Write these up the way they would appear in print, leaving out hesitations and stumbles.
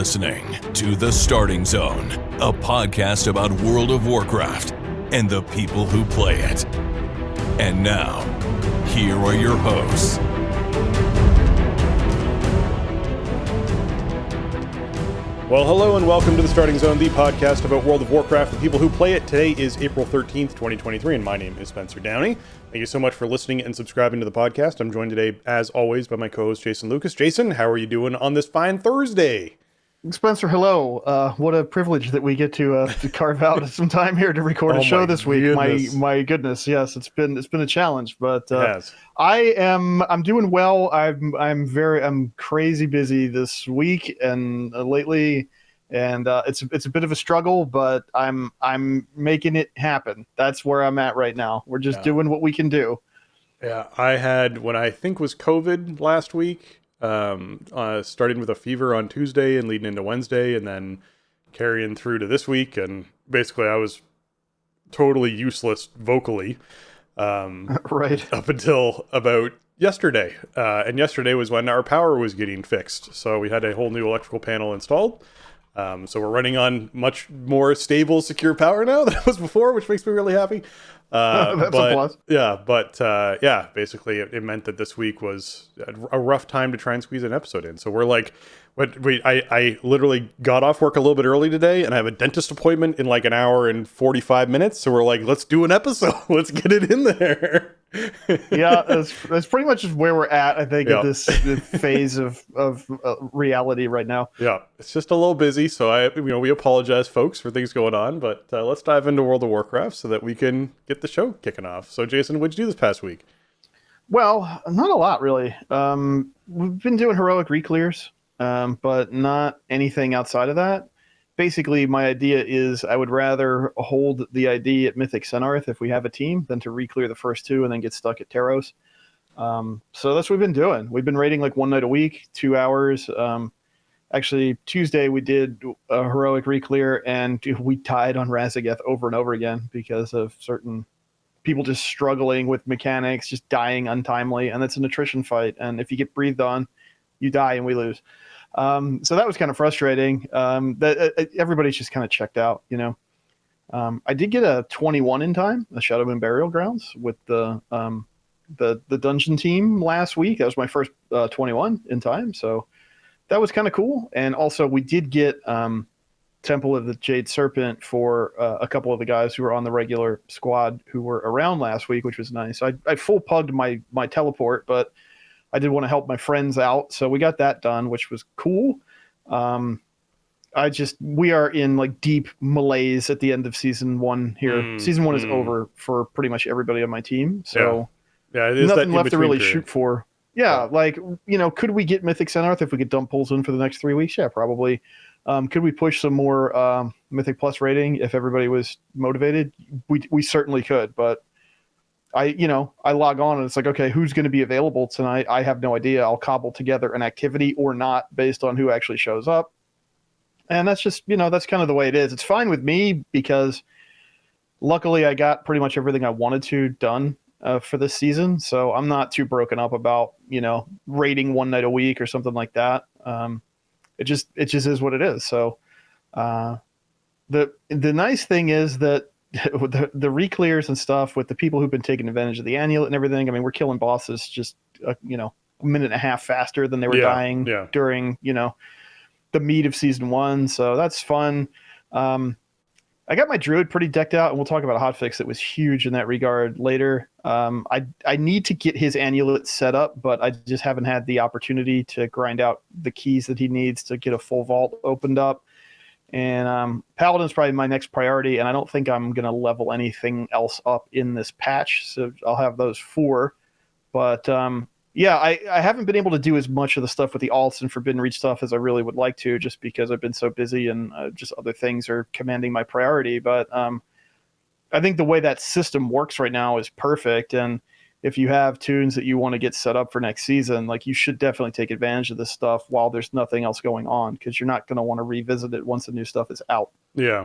listening to The Starting Zone, a podcast about World of Warcraft and the people who play it. And now, here are your hosts. Well, hello and welcome to The Starting Zone, the podcast about World of Warcraft, the people who play it. Today is April 13th, 2023, and my name is Spencer Downey. Thank you so much for listening and subscribing to the podcast. I'm joined today, as always, by my co-host, Jason Lucas. Jason, how are you doing on this fine Thursday? Spencer, hello. What a privilege that we get to carve out some time here to record a show this week. Goodness. My goodness, yes, it's been a challenge, but Yes. I'm doing well. I'm crazy busy this week and lately, and it's a bit of a struggle, but I'm making it happen. That's where I'm at right now. We're just doing what we can do. Yeah, I had what I think was COVID last week. Starting with a fever on Tuesday and leading into Wednesday and then carrying through to this week. And basically I was totally useless vocally, Right. up until about yesterday. And yesterday was when our power was getting fixed. So we had a whole new electrical panel installed. So we're running on much more stable, secure power now than it was before, which makes me really happy. That's a plus. Yeah, basically it meant that this week was a rough time to try and squeeze an episode in. So we're like, I literally got off work a little bit early today and I have a dentist appointment in like an hour and 45 minutes. So we're like, let's do an episode. Let's get it in there. Yeah, that's pretty much just where we're at, I think, at this phase of reality right now. Yeah, it's just a little busy, so we apologize, folks, for things going on, but let's dive into World of Warcraft so that we can get the show kicking off. So, Jason, what'd you do this past week? Well, not a lot, really. We've been doing heroic reclears, but not anything outside of that. Basically, my idea is I would rather hold the ID at Mythic Senarth if we have a team than to reclear the first two and then get stuck at Taros. So that's what we've been doing. We've been raiding like one night a week, 2 hours. Actually, Tuesday we did a heroic reclear and we died on Raszageth over and over again because of certain people just struggling with mechanics, just dying untimely. And it's an attrition fight. And if you get breathed on, you die and we lose. So that was kind of frustrating. Everybody's just kind of checked out, you know. I did get a 21 in time, the Shadowmoon Burial Grounds with the dungeon team last week. That was my first 21 in time, so that was kind of cool. And also, we did get Temple of the Jade Serpent for a couple of the guys who were on the regular squad who were around last week, which was nice. I full pugged my teleport, but I did want to help my friends out, so we got that done, which was cool. We are in like deep malaise at the end of season 1 here. Season 1 is over for pretty much everybody on my team, so yeah, it is nothing that left to really period. shoot for. Yeah, like, you know, could we get Mythic Senarth if we could dump pulls in for the next 3 weeks? Yeah, probably. Could we push some more Mythic Plus rating if everybody was motivated? We certainly could, but I log on and it's like, okay, who's going to be available tonight? I have no idea. I'll cobble together an activity or not based on who actually shows up. And that's just, that's kind of the way it is. It's fine with me because luckily I got pretty much everything I wanted to done for this season. So I'm not too broken up about, raiding one night a week or something like that. It just is what it is. So the nice thing is that the reclears and stuff with the people who've been taking advantage of the annulet and everything. I mean, we're killing bosses just, a minute and a half faster than they were dying during, the meat of season 1. So that's fun. I got my druid pretty decked out, and we'll talk about a hotfix that was huge in that regard later. I need to get his amulet set up, but I just haven't had the opportunity to grind out the keys that he needs to get a full vault opened up. And Paladin's probably my next priority, and I don't think I'm going to level anything else up in this patch, so I'll have those 4. But I haven't been able to do as much of the stuff with the alts and Forbidden Reach stuff as I really would like to, just because I've been so busy and just other things are commanding my priority. But I think the way that system works right now is perfect, and if you have tunes that you want to get set up for next season, like, you should definitely take advantage of this stuff while there's nothing else going on, because you're not going to want to revisit it once the new stuff is out. Yeah.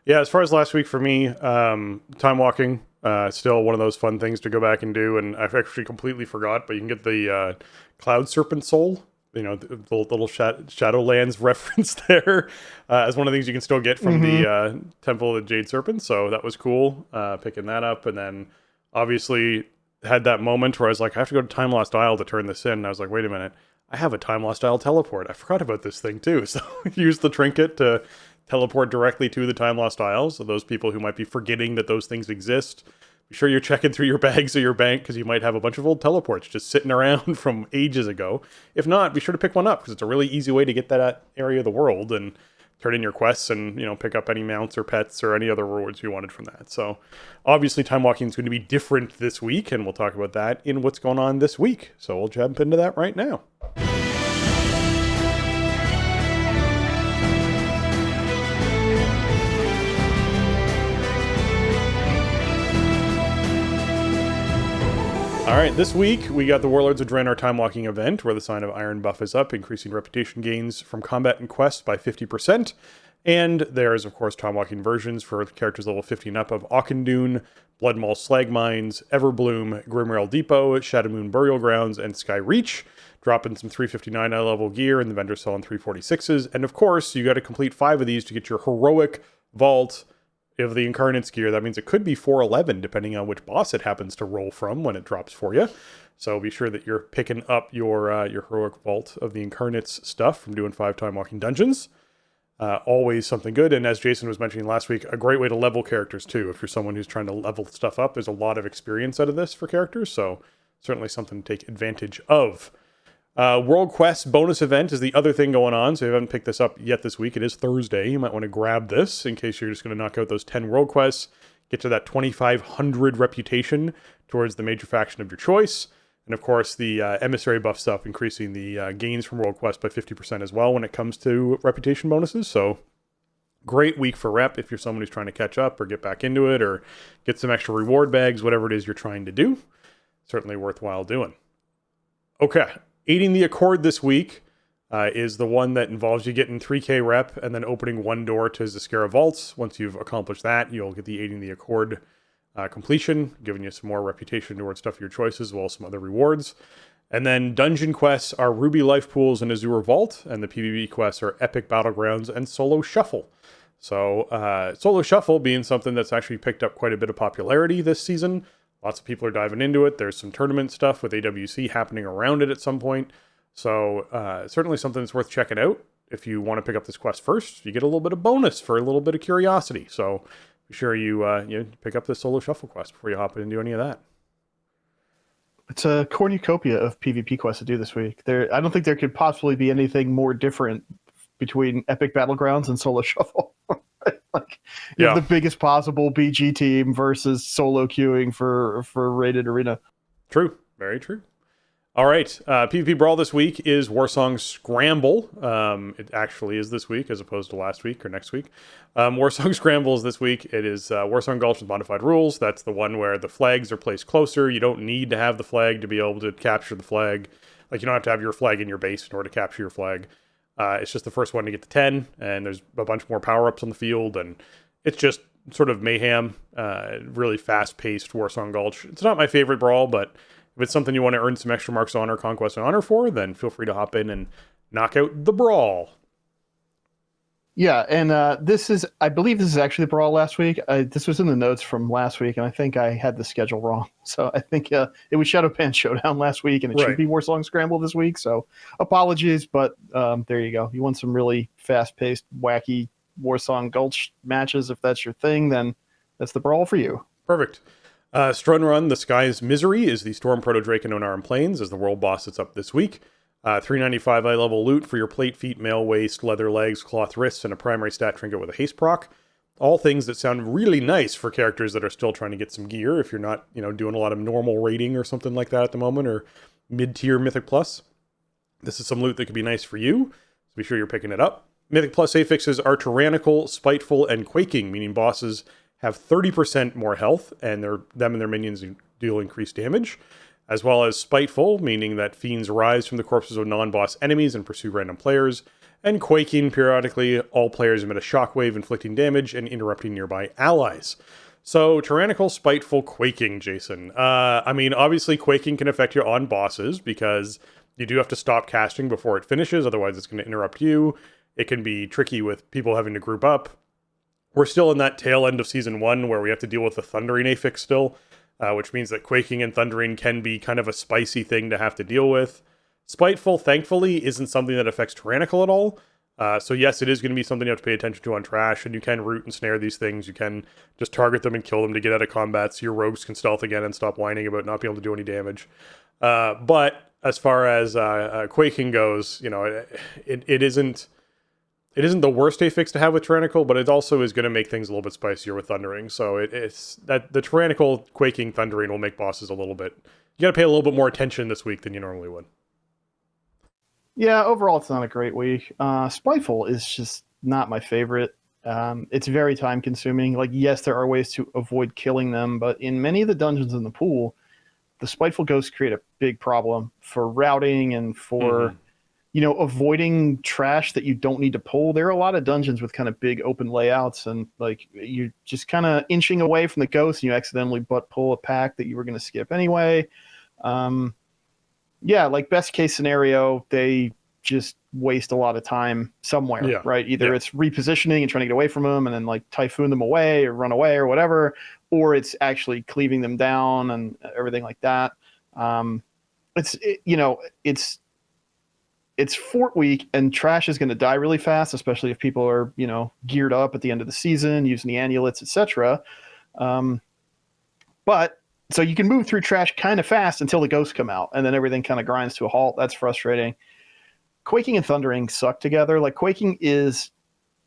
As far as last week for me, time walking, still one of those fun things to go back and do, and I've actually completely forgot, but you can get the Cloud Serpent Soul the little Shadowlands reference there as one of the things you can still get from the Temple of the Jade Serpent. So that was cool, picking that up. And then obviously had that moment where I was like, I have to go to Time Lost Isle to turn this in. And I was like, wait a minute, I have a Time Lost Isle teleport. I forgot about this thing too. So use the trinket to teleport directly to the Time Lost Isle. So those people who might be forgetting that those things exist, be sure you're checking through your bags or your bank, because you might have a bunch of old teleports just sitting around from ages ago. If not, be sure to pick one up, because it's a really easy way to get that area of the world and turn in your quests and, pick up any mounts or pets or any other rewards you wanted from that. So obviously time walking is going to be different this week, and we'll talk about that in what's going on this week. So we'll jump into that right now. All right, this week we got the Warlords of Draenor Time Walking event, where the Sign of Iron buff is up, increasing reputation gains from combat and quests by 50%. And there's, of course, Time Walking versions for characters level 50 and up of Auchindoun, Bloodmaw Slag Mines, Everbloom, Grimrail Depot, Shadowmoon Burial Grounds, and Skyreach, dropping some 359 eye level gear in the vendor selling 346s. And of course, you got to complete 5 of these to get your heroic vault of the Incarnates gear. That means it could be 411 depending on which boss it happens to roll from when it drops for you. So be sure that you're picking up your heroic vault of the Incarnates stuff from doing 5 time walking dungeons. Always something good. And as Jason was mentioning last week, a great way to level characters too. If you're someone who's trying to level stuff up, there's a lot of experience out of this for characters. So certainly something to take advantage of. World Quest bonus event is the other thing going on. So if you haven't picked this up yet this week, it is Thursday. You might want to grab this in case you're just going to knock out those 10 World Quests, get to that 2,500 reputation towards the major faction of your choice. And of course, the emissary buff stuff, increasing the gains from World Quest by 50% as well when it comes to reputation bonuses. So great week for rep if you're someone who's trying to catch up or get back into it or get some extra reward bags, whatever it is you're trying to do. Certainly worthwhile doing. Okay. Aiding the Accord this week is the one that involves you getting 3k rep and then opening one door to Zeskara Vaults. Once you've accomplished that, you'll get the Aiding the Accord completion, giving you some more reputation towards stuff of your choices, as well as some other rewards. And then dungeon quests are Ruby Life Pools and Azure Vault, and the PvP quests are Epic Battlegrounds and Solo Shuffle. So Solo Shuffle being something that's actually picked up quite a bit of popularity this season. Lots of people are diving into it. There's some tournament stuff with AWC happening around it at some point. So certainly something that's worth checking out. If you want to pick up this quest first, you get a little bit of bonus for a little bit of curiosity. So be sure you pick up this Solo Shuffle quest before you hop in and do any of that. It's a cornucopia of PvP quests to do this week. I don't think there could possibly be anything more different between Epic Battlegrounds and Solo Shuffle. You have the biggest possible BG team versus solo queuing for Rated Arena. True. Very true. All right. PvP Brawl this week is Warsong Scramble. It actually is this week as opposed to last week or next week. Warsong Scramble is this week. It is Warsong Gulch with modified rules. That's the one where the flags are placed closer. You don't need to have the flag to be able to capture the flag. Like, you don't have to have your flag in your base in order to capture your flag. It's just the first one to get to 10, and there's a bunch more power-ups on the field, and it's just sort of mayhem, really fast-paced Warsong Gulch. It's not my favorite brawl, but if it's something you want to earn some extra marks on or conquest and honor for, then feel free to hop in and knock out the brawl. Yeah, and I believe this is actually the brawl last week. This was in the notes from last week, and I think I had the schedule wrong. So I think it was Shadowpan Showdown last week, and it should be Warsong Scramble this week. So apologies, but there you go. You want some really fast-paced, wacky Warsong Gulch matches. If that's your thing, then that's the brawl for you. Perfect. Strunrun, The Sky's Misery is the Storm Proto-Drake and Onaran Plains as the world boss that's up this week. 395 eye level loot for your plate, feet, mail waist, leather legs, cloth wrists, and a primary stat trinket with a haste proc. All things that sound really nice for characters that are still trying to get some gear if you're not, doing a lot of normal raiding or something like that at the moment, or mid-tier Mythic Plus. This is some loot that could be nice for you, so be sure you're picking it up. Mythic Plus affixes are Tyrannical, Spiteful, and Quaking, meaning bosses have 30% more health, and them and their minions deal increased damage. As well as Spiteful, meaning that fiends rise from the corpses of non-boss enemies and pursue random players. And Quaking, periodically, all players emit a shockwave, inflicting damage and interrupting nearby allies. So, Tyrannical, Spiteful, Quaking, Jason. Obviously, Quaking can affect you on bosses, because You do have to stop casting before it finishes, otherwise it's going to interrupt you. It can be tricky with people having to group up. We're still in that tail end of Season 1 where we have to deal with the Thundering affix still, which means that Quaking and Thundering can be kind of a spicy thing to have to deal with. Spiteful, thankfully, isn't something that affects Tyrannical at all. So yes, it is going to be something you have to pay attention to on Trash, and you can root and snare these things. You can just target them and kill them to get out of combat, so your rogues can stealth again and stop whining about not being able to do any damage. But as far as Quaking goes, it isn't the worst affix to have with Tyrannical, but it also is going to make things a little bit spicier with Thundering. So it's that the Tyrannical, Quaking, Thundering will make bosses a little bit. You got to pay a little bit more attention this week than you normally would. Yeah, overall, it's not a great week. Spiteful is just not my favorite. It's very time consuming. Like, yes, there are ways to avoid killing them, but in many of the dungeons in the pool, the Spiteful Ghosts create a big problem for routing and for, avoiding trash that you don't need to pull. There are a lot of dungeons with kind of big open layouts, and like you're just kind of inching away from the ghost, and you accidentally butt pull a pack that you were going to skip anyway. Like best case scenario, they just waste a lot of time somewhere, right? Either it's repositioning and trying to get away from them and then like typhoon them away or run away or whatever, or it's actually cleaving them down and everything like that. It's Fort Week, and trash is going to die really fast, especially if people are, geared up at the end of the season, using the amulets, etc. But so you can move through trash kind of fast until the ghosts come out, and then everything kind of grinds to a halt. That's frustrating. Quaking and Thundering suck together. Like, Quaking is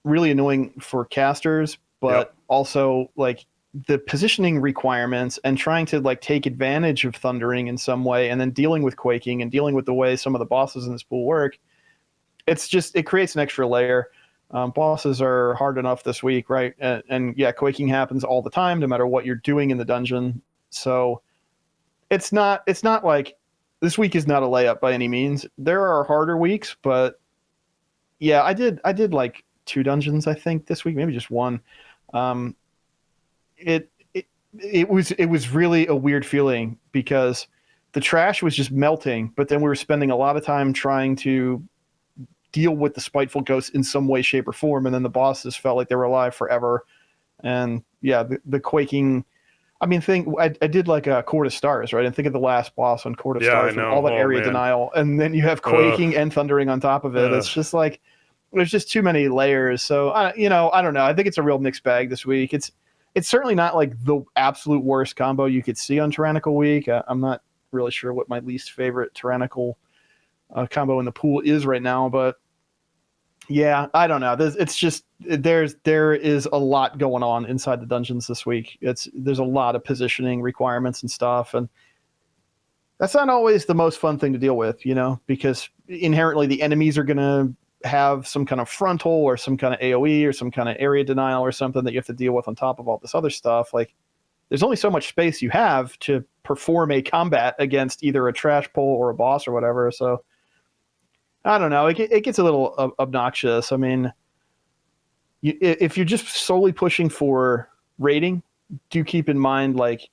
really annoying for casters, but also like the positioning requirements and trying to like take advantage of Thundering in some way, and then dealing with Quaking and dealing with the way some of the bosses in this pool work. It creates an extra layer. Bosses are hard enough this week, right? And Quaking happens all the time, no matter what you're doing in the dungeon. So it's not like this week is not a layup by any means. There are harder weeks, but yeah, I did like 2 dungeons, I think, this week, maybe just 1. It was really a weird feeling because the trash was just melting, but then we were spending a lot of time trying to deal with the Spiteful Ghosts in some way, shape, or form, and then the bosses felt like they were alive forever. And yeah, the Quaking. I mean, I did like a Court of Stars, right? And think of the last boss on Court of Stars with all that area denial, and then you have Quaking and Thundering on top of it. It's just like there's just too many layers. So I don't know. I think it's a real mixed bag this week. It's certainly not like the absolute worst combo you could see on Tyrannical Week. I'm not really sure what my least favorite Tyrannical combo in the pool is right now, but yeah, I don't know. There is a lot going on inside the dungeons this week. There's a lot of positioning requirements and stuff, and that's not always the most fun thing to deal with, because inherently the enemies are going to have some kind of frontal or some kind of AoE or some kind of area denial or something that you have to deal with on top of all this other stuff. Like, there's only so much space you have to perform a combat against either a trash pull or a boss or whatever. So I don't know. It gets a little obnoxious. I mean, if you're just solely pushing for rating, do keep in mind, like,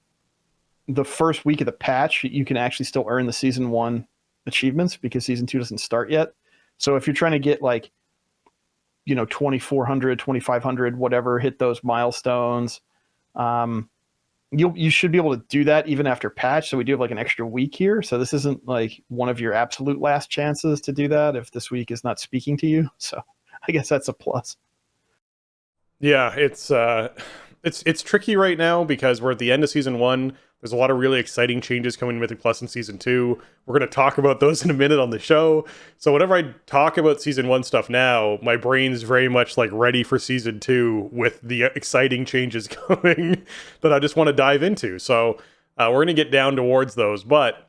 the first week of the patch, you can actually still earn the Season 1 achievements because Season 2 doesn't start yet. So if you're trying to get, like, 2,400, 2,500, whatever, hit those milestones, you should be able to do that even after patch. So we do have like an extra week here. So this isn't like one of your absolute last chances to do that if this week is not speaking to you. So I guess that's a plus. Yeah, it's tricky right now because we're at the end of Season 1. There's a lot of really exciting changes coming to Mythic Plus in Season 2. We're going to talk about those in a minute on the show. So whenever I talk about Season 1 stuff now, my brain's very much like ready for Season 2 with the exciting changes coming that I just want to dive into. So we're going to get down towards those. But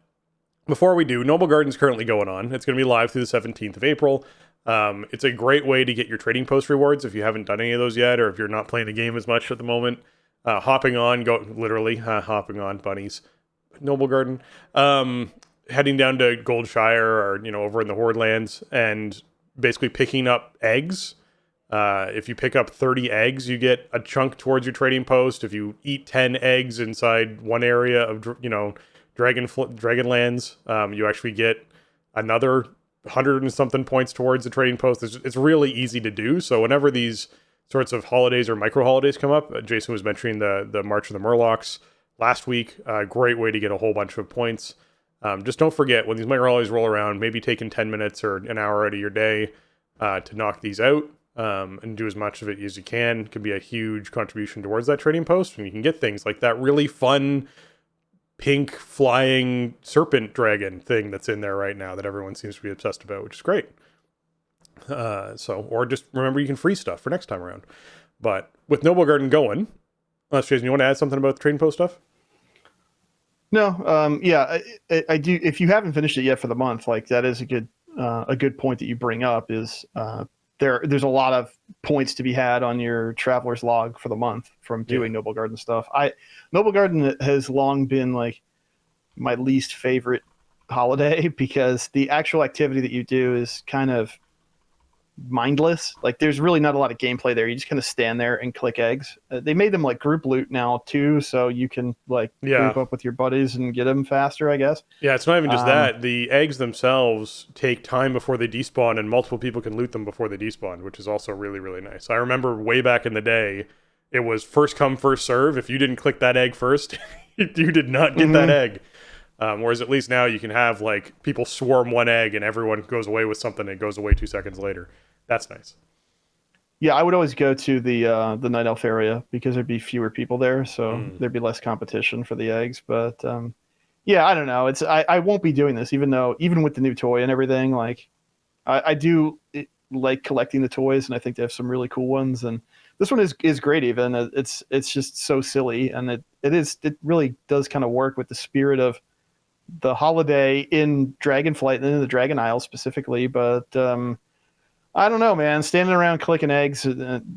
before we do, Noble Garden's currently going on. It's going to be live through the 17th of April. It's a great way to get your trading post rewards if you haven't done any of those yet, or if you're not playing the game as much at the moment. Hopping on bunnies, Noble Garden, heading down to Goldshire or, over in the Horde Lands and basically picking up eggs. If you pick up 30 eggs, you get a chunk towards your trading post. If you eat 10 eggs inside one area of, Dragonlands, you actually get another 100 and something points towards the trading post. It's really easy to do. So whenever these sorts of holidays or micro holidays come up, Jason was mentioning the March of the Murlocs last week. Great way to get a whole bunch of points. Just don't forget, when these micro holidays roll around, maybe taking 10 minutes or an hour out of your day to knock these out and do as much of it as you can be a huge contribution towards that trading post. And you can get things like that really fun pink flying serpent dragon thing that's in there right now that everyone seems to be obsessed about, which is great. Or just remember you can free stuff for next time around. But with Noble Garden going, unless Jason, you want to add something about the trading post stuff? No, yeah, I do. If you haven't finished it yet for the month, like that is a good point that you bring up. Is there's a lot of points to be had on your traveler's log for the month from doing Noble Garden stuff. Noble Garden has long been like my least favorite holiday because the actual activity that you do is kind of mindless. Like there's really not a lot of gameplay there. You just kind of stand there and click eggs. They made them like group loot now too, so you can like group up with your buddies and get them faster, I guess. Yeah, it's not even just that. The eggs themselves take time before they despawn, and multiple people can loot them before they despawn, which is also really, really nice. I remember way back in the day, it was first come, first serve. If you didn't click that egg first, you did not get that egg. Whereas at least now you can have like people swarm one egg and everyone goes away with something and it goes away 2 seconds later. That's nice. Yeah, I would always go to the Night Elf area because there'd be fewer people there, so there'd be less competition for the eggs. But yeah, I don't know. I won't be doing this, even with the new toy and everything. Like I do like collecting the toys, and I think they have some really cool ones. And this one is great. Even it's just so silly, and it really does kind of work with the spirit of the holiday in Dragonflight and in the Dragon Isle specifically. But I don't know, man. Standing around clicking eggs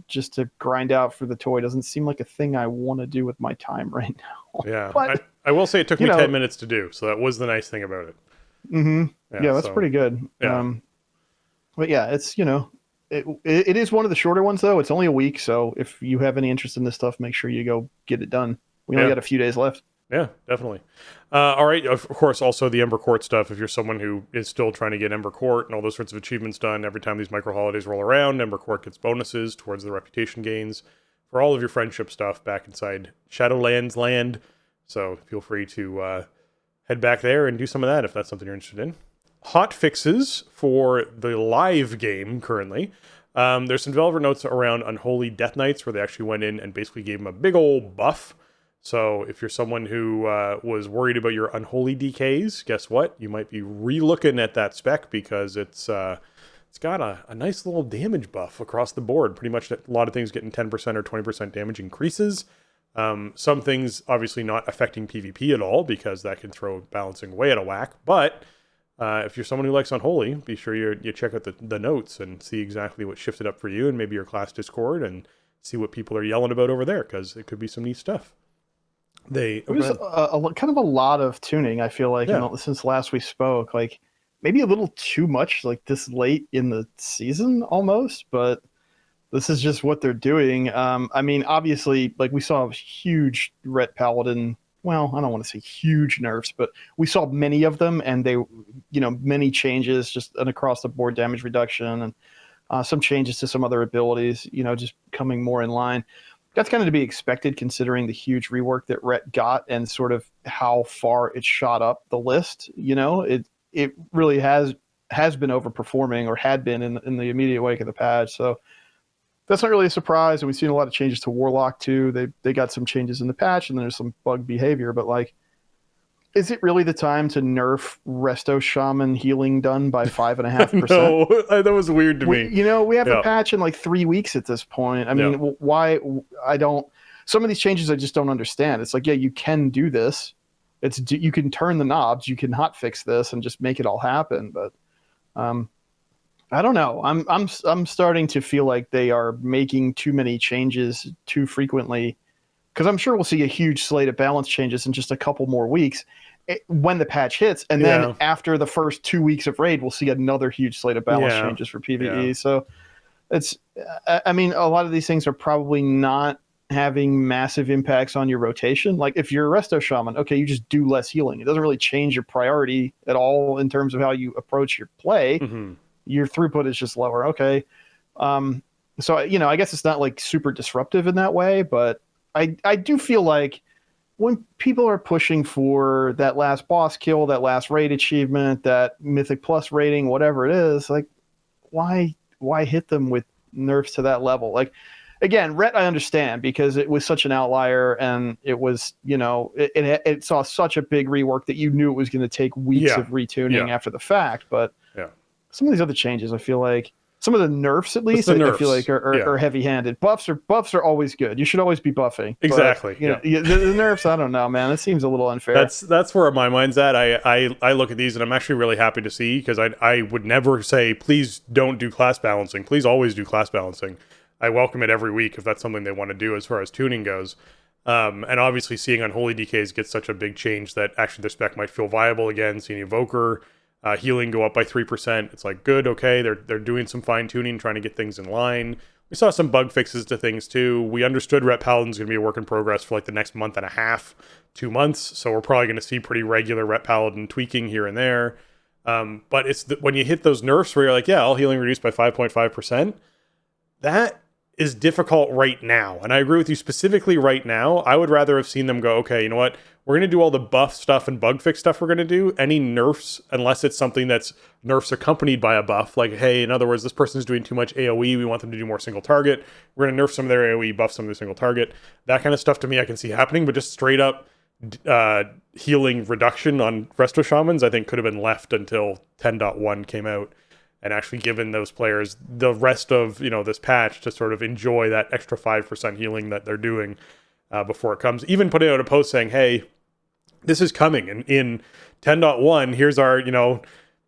just to grind out for the toy doesn't seem like a thing I want to do with my time right now. Yeah, but, I will say it took me 10 minutes to do, so that was the nice thing about it. Mm-hmm. Yeah, that's pretty good. Yeah. But yeah, it's it is one of the shorter ones though. It's only a week, so if you have any interest in this stuff, make sure you go get it done. We only got a few days left. Yeah, definitely. All right. Of course, also the Ember Court stuff. If you're someone who is still trying to get Ember Court and all those sorts of achievements done, every time these micro holidays roll around, Ember Court gets bonuses towards the reputation gains for all of your friendship stuff back inside Shadowlands land. So feel free to head back there and do some of that if that's something you're interested in. Hot fixes for the live game currently. There's some developer notes around Unholy Death Knights where they actually went in and basically gave them a big old buff. So if you're someone who was worried about your unholy DKs, guess what? You might be re-looking at that spec because it's got a nice little damage buff across the board. Pretty much a lot of things getting 10% or 20% damage increases. Some things obviously not affecting PvP at all because that can throw balancing way out of whack. But if you're someone who likes Unholy, be sure you check out the notes and see exactly what shifted up for you and maybe your class Discord and see what people are yelling about over there because it could be some neat stuff. There's kind of a lot of tuning, I feel like, since last we spoke, like maybe a little too much, like this late in the season almost, but this is just what they're doing. I mean, obviously, like we saw a huge Ret Paladin. Well, I don't want to say huge nerfs, but we saw many of them, and they, many changes, just an across the board damage reduction, and some changes to some other abilities, just coming more in line. That's kind of to be expected considering the huge rework that Ret got and sort of how far it shot up the list. It really has been overperforming or had been in the immediate wake of the patch. So that's not really a surprise. And we've seen a lot of changes to Warlock too. They got some changes in the patch and there's some bug behavior, but like, is it really the time to nerf Resto Shaman healing done by 5.5%? No, that was weird to me. We have a patch in like 3 weeks at this point. I mean, why? Some of these changes I just don't understand. It's like, yeah, you can do this. You can turn the knobs. You can hot fix this and just make it all happen. But I don't know. I'm starting to feel like they are making too many changes too frequently. Because I'm sure we'll see a huge slate of balance changes in just a couple more weeks when the patch hits. And then after the first 2 weeks of raid, we'll see another huge slate of balance changes for PvE. So a lot of these things are probably not having massive impacts on your rotation. Like if you're a Resto Shaman, okay, you just do less healing. It doesn't really change your priority at all in terms of how you approach your play. Mm-hmm. Your throughput is just lower. Okay. So, I guess it's not like super disruptive in that way, but I do feel like when people are pushing for that last boss kill, that last raid achievement, that Mythic Plus rating, whatever it is, like why hit them with nerfs to that level? Like, again, Ret I understand because it was such an outlier and it was, it saw such a big rework that you knew it was going to take weeks of retuning after the fact. But some of these other changes, I feel like some of the nerfs, at least, I feel like are heavy-handed. Buffs are always good. You should always be buffing. Exactly. But, the nerfs, I don't know, man. It seems a little unfair. That's where my mind's at. I look at these and I'm actually really happy to see, because I would never say, please don't do class balancing. Please always do class balancing. I welcome it every week if that's something they want to do as far as tuning goes. And obviously seeing Unholy DKs get such a big change that actually the spec might feel viable again. Seeing Evoker healing go up by 3%. It's like, good, okay, they're doing some fine tuning, trying to get things in line. We saw some bug fixes to things too. We understood Ret Paladin's going to be a work in progress for like the next month and a half, 2 months. So we're probably going to see pretty regular Ret Paladin tweaking here and there. But it's when you hit those nerfs where you're like, all healing reduced by 5.5%, that is difficult right now. And I agree with you specifically right now. I would rather have seen them go, okay, you know what? We're going to do all the buff stuff and bug fix stuff we're going to do. Any nerfs, unless it's something that's nerfs accompanied by a buff, like, hey, in other words, this person's doing too much AoE, we want them to do more single target. We're going to nerf some of their AoE, buff some of their single target. That kind of stuff to me I can see happening, but just straight up healing reduction on Resto Shamans, I think could have been left until 10.1 came out, and actually given those players the rest of this patch to sort of enjoy that extra 5% healing that they're doing before it comes. Even putting out a post saying, hey, this is coming in 10.1, here's our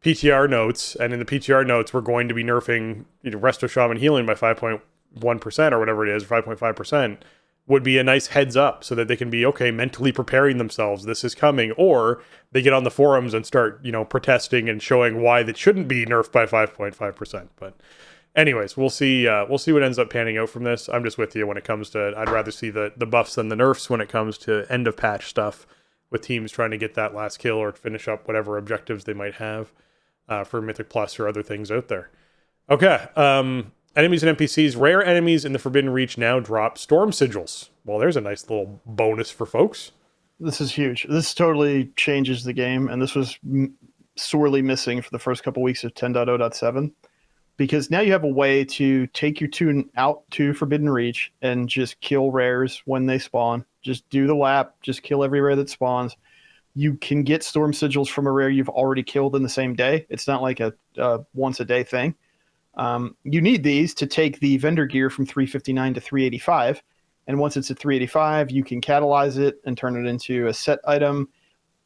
PTR notes, and in the PTR notes we're going to be nerfing Resto Shaman healing by 5.1% or whatever it is, 5.5%, would be a nice heads up so that they can be mentally preparing themselves, this is coming. Or they get on the forums and start protesting and showing why that shouldn't be nerfed by 5.5%. But anyways, we'll see what ends up panning out from this. I'm just with you when it comes to, I'd rather see the buffs than the nerfs when it comes to end of patch stuff, with teams trying to get that last kill or finish up whatever objectives they might have for Mythic Plus or other things out there. Okay, enemies and NPCs. Rare enemies in the Forbidden Reach now drop storm sigils. Well, there's a nice little bonus for folks. This is huge. This totally changes the game, and this was sorely missing for the first couple weeks of 10.0.7, because now you have a way to take your tune out to Forbidden Reach and just kill rares when they spawn. Just do the lap, just kill every rare that spawns. You can get storm sigils from a rare you've already killed in the same day. It's not like a once a day thing. You need these to take the vendor gear from 359 to 385. And once it's at 385, you can catalyze it and turn it into a set item.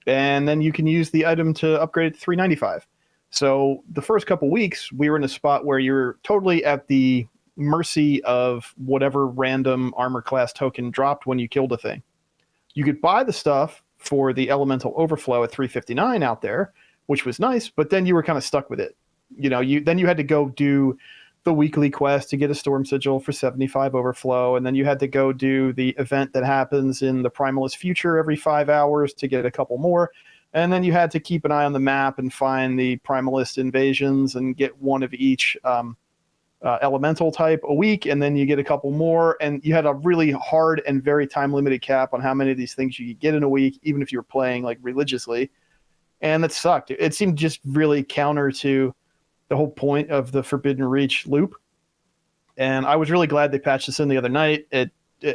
And then you can use the item to upgrade it to 395. So the first couple weeks, we were in a spot where you're totally at the mercy of whatever random armor class token dropped when you killed a thing. You could buy the stuff for the elemental overflow at 359 out there, which was nice, but then you were kind of stuck with it. Then you had to go do the weekly quest to get a storm sigil for 75 overflow, and then you had to go do the event that happens in the Primalist Future every 5 hours to get a couple more, and then you had to keep an eye on the map and find the Primalist invasions and get one of each elemental type a week, and then you get a couple more, and you had a really hard and very time limited cap on how many of these things you could get in a week, even if you were playing like religiously, and that sucked. It seemed just really counter to the whole point of the Forbidden Reach loop. And I was really glad they patched this in the other night.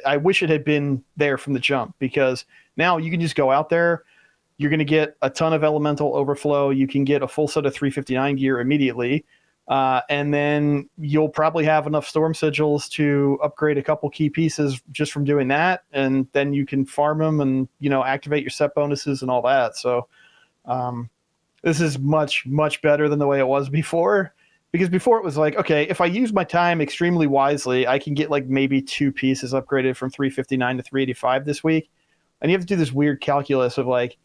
I wish it had been there from the jump, because now you can just go out there. You're going to get a ton of elemental overflow. You can get a full set of 359 gear immediately. And then you'll probably have enough storm sigils to upgrade a couple key pieces just from doing that. And then you can farm them and, activate your set bonuses and all that. So, this is much, much better than the way it was before, because before it was like, okay, if I use my time extremely wisely, I can get like maybe 2 pieces upgraded from 359 to 385 this week. And you have to do this weird calculus of like,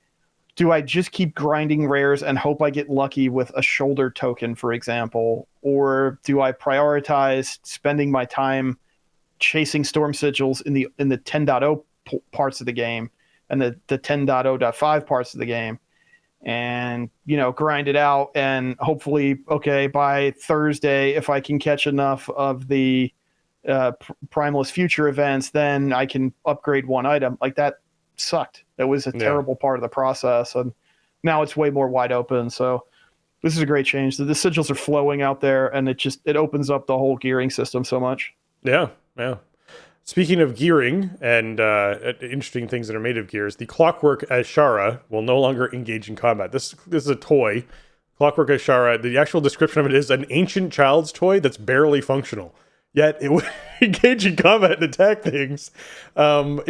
do I just keep grinding rares and hope I get lucky with a shoulder token, for example? Or do I prioritize spending my time chasing storm sigils in the 10.0 parts of the game and the 10.0.5 parts of the game, and grind it out, and hopefully, okay, by Thursday, if I can catch enough of the Primalist Future events, then I can upgrade one item. Like, that sucked. It was a terrible part of the process, and now it's way more wide open. So this is a great change. The sigils are flowing out there, and it opens up the whole gearing system so much. Yeah. Speaking of gearing and interesting things that are made of gears, the Clockwork Ashara will no longer engage in combat. This is a toy. Clockwork Ashara, the actual description of it is an ancient child's toy that's barely functional. Yet it would engage in combat and attack things. So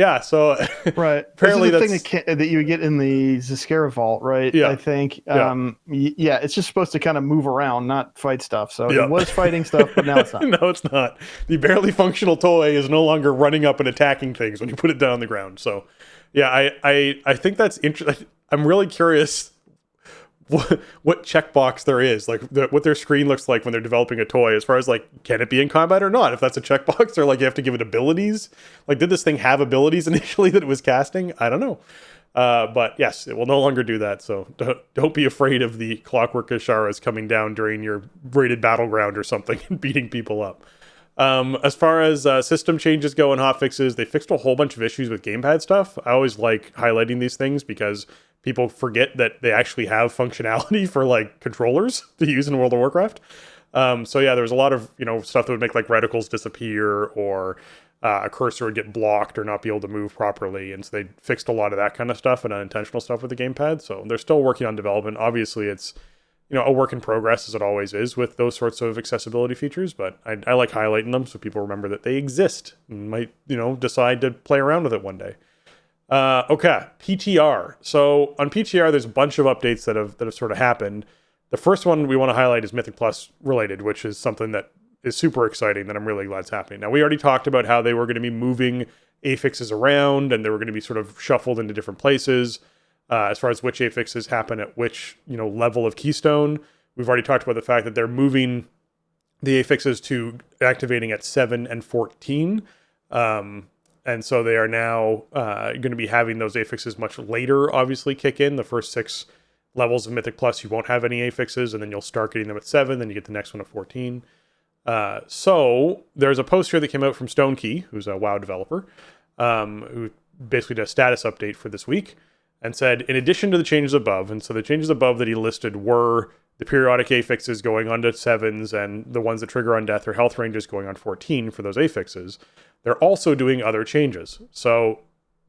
right. Apparently this is the thing that you get in the Zeskara Vault, right? Yeah. I think. It's just supposed to kind of move around, not fight stuff. So it was fighting stuff, but now it's not. No, it's not. The barely functional toy is no longer running up and attacking things when you put it down on the ground. So, I think that's interesting. I'm really curious what checkbox there is, like what their screen looks like when they're developing a toy, as far as like, can it be in combat or not? If that's a checkbox, or like you have to give it abilities. Like, did this thing have abilities initially that it was casting? I don't know. But yes, it will no longer do that. So don't be afraid of the Clockwork Asharas coming down during your rated battleground or something and beating people up. As far as system changes go and hotfixes, they fixed a whole bunch of issues with gamepad stuff. I always like highlighting these things because people forget that they actually have functionality for like controllers to use in World of Warcraft. There was a lot of stuff that would make like reticles disappear, or a cursor would get blocked or not be able to move properly, and so they fixed a lot of that kind of stuff and unintentional stuff with the gamepad. So they're still working on development. Obviously, it's a work in progress, as it always is with those sorts of accessibility features, but I like highlighting them so people remember that they exist and might decide to play around with it one day. Okay, PTR. So on PTR, there's a bunch of updates that have sort of happened. The first one we want to highlight is Mythic Plus related, which is something that is super exciting that I'm really glad is happening. Now, we already talked about how they were going to be moving affixes around, and they were going to be sort of shuffled into different places as far as which affixes happen at which level of keystone. We've already talked about the fact that they're moving the affixes to activating at 7 and 14. And so they are now going to be having those affixes much later, obviously, kick in. The first 6 levels of Mythic Plus, you won't have any affixes, and then you'll start getting them at 7, then you get the next one at 14. So there's a post here that came out from Stonekey, who's a WoW developer, who basically did a status update for this week, and said, in addition to the changes above, and so the changes above that he listed were the periodic affixes going on to 7s, and the ones that trigger on death or health ranges going on 14 for those affixes. They're also doing other changes. So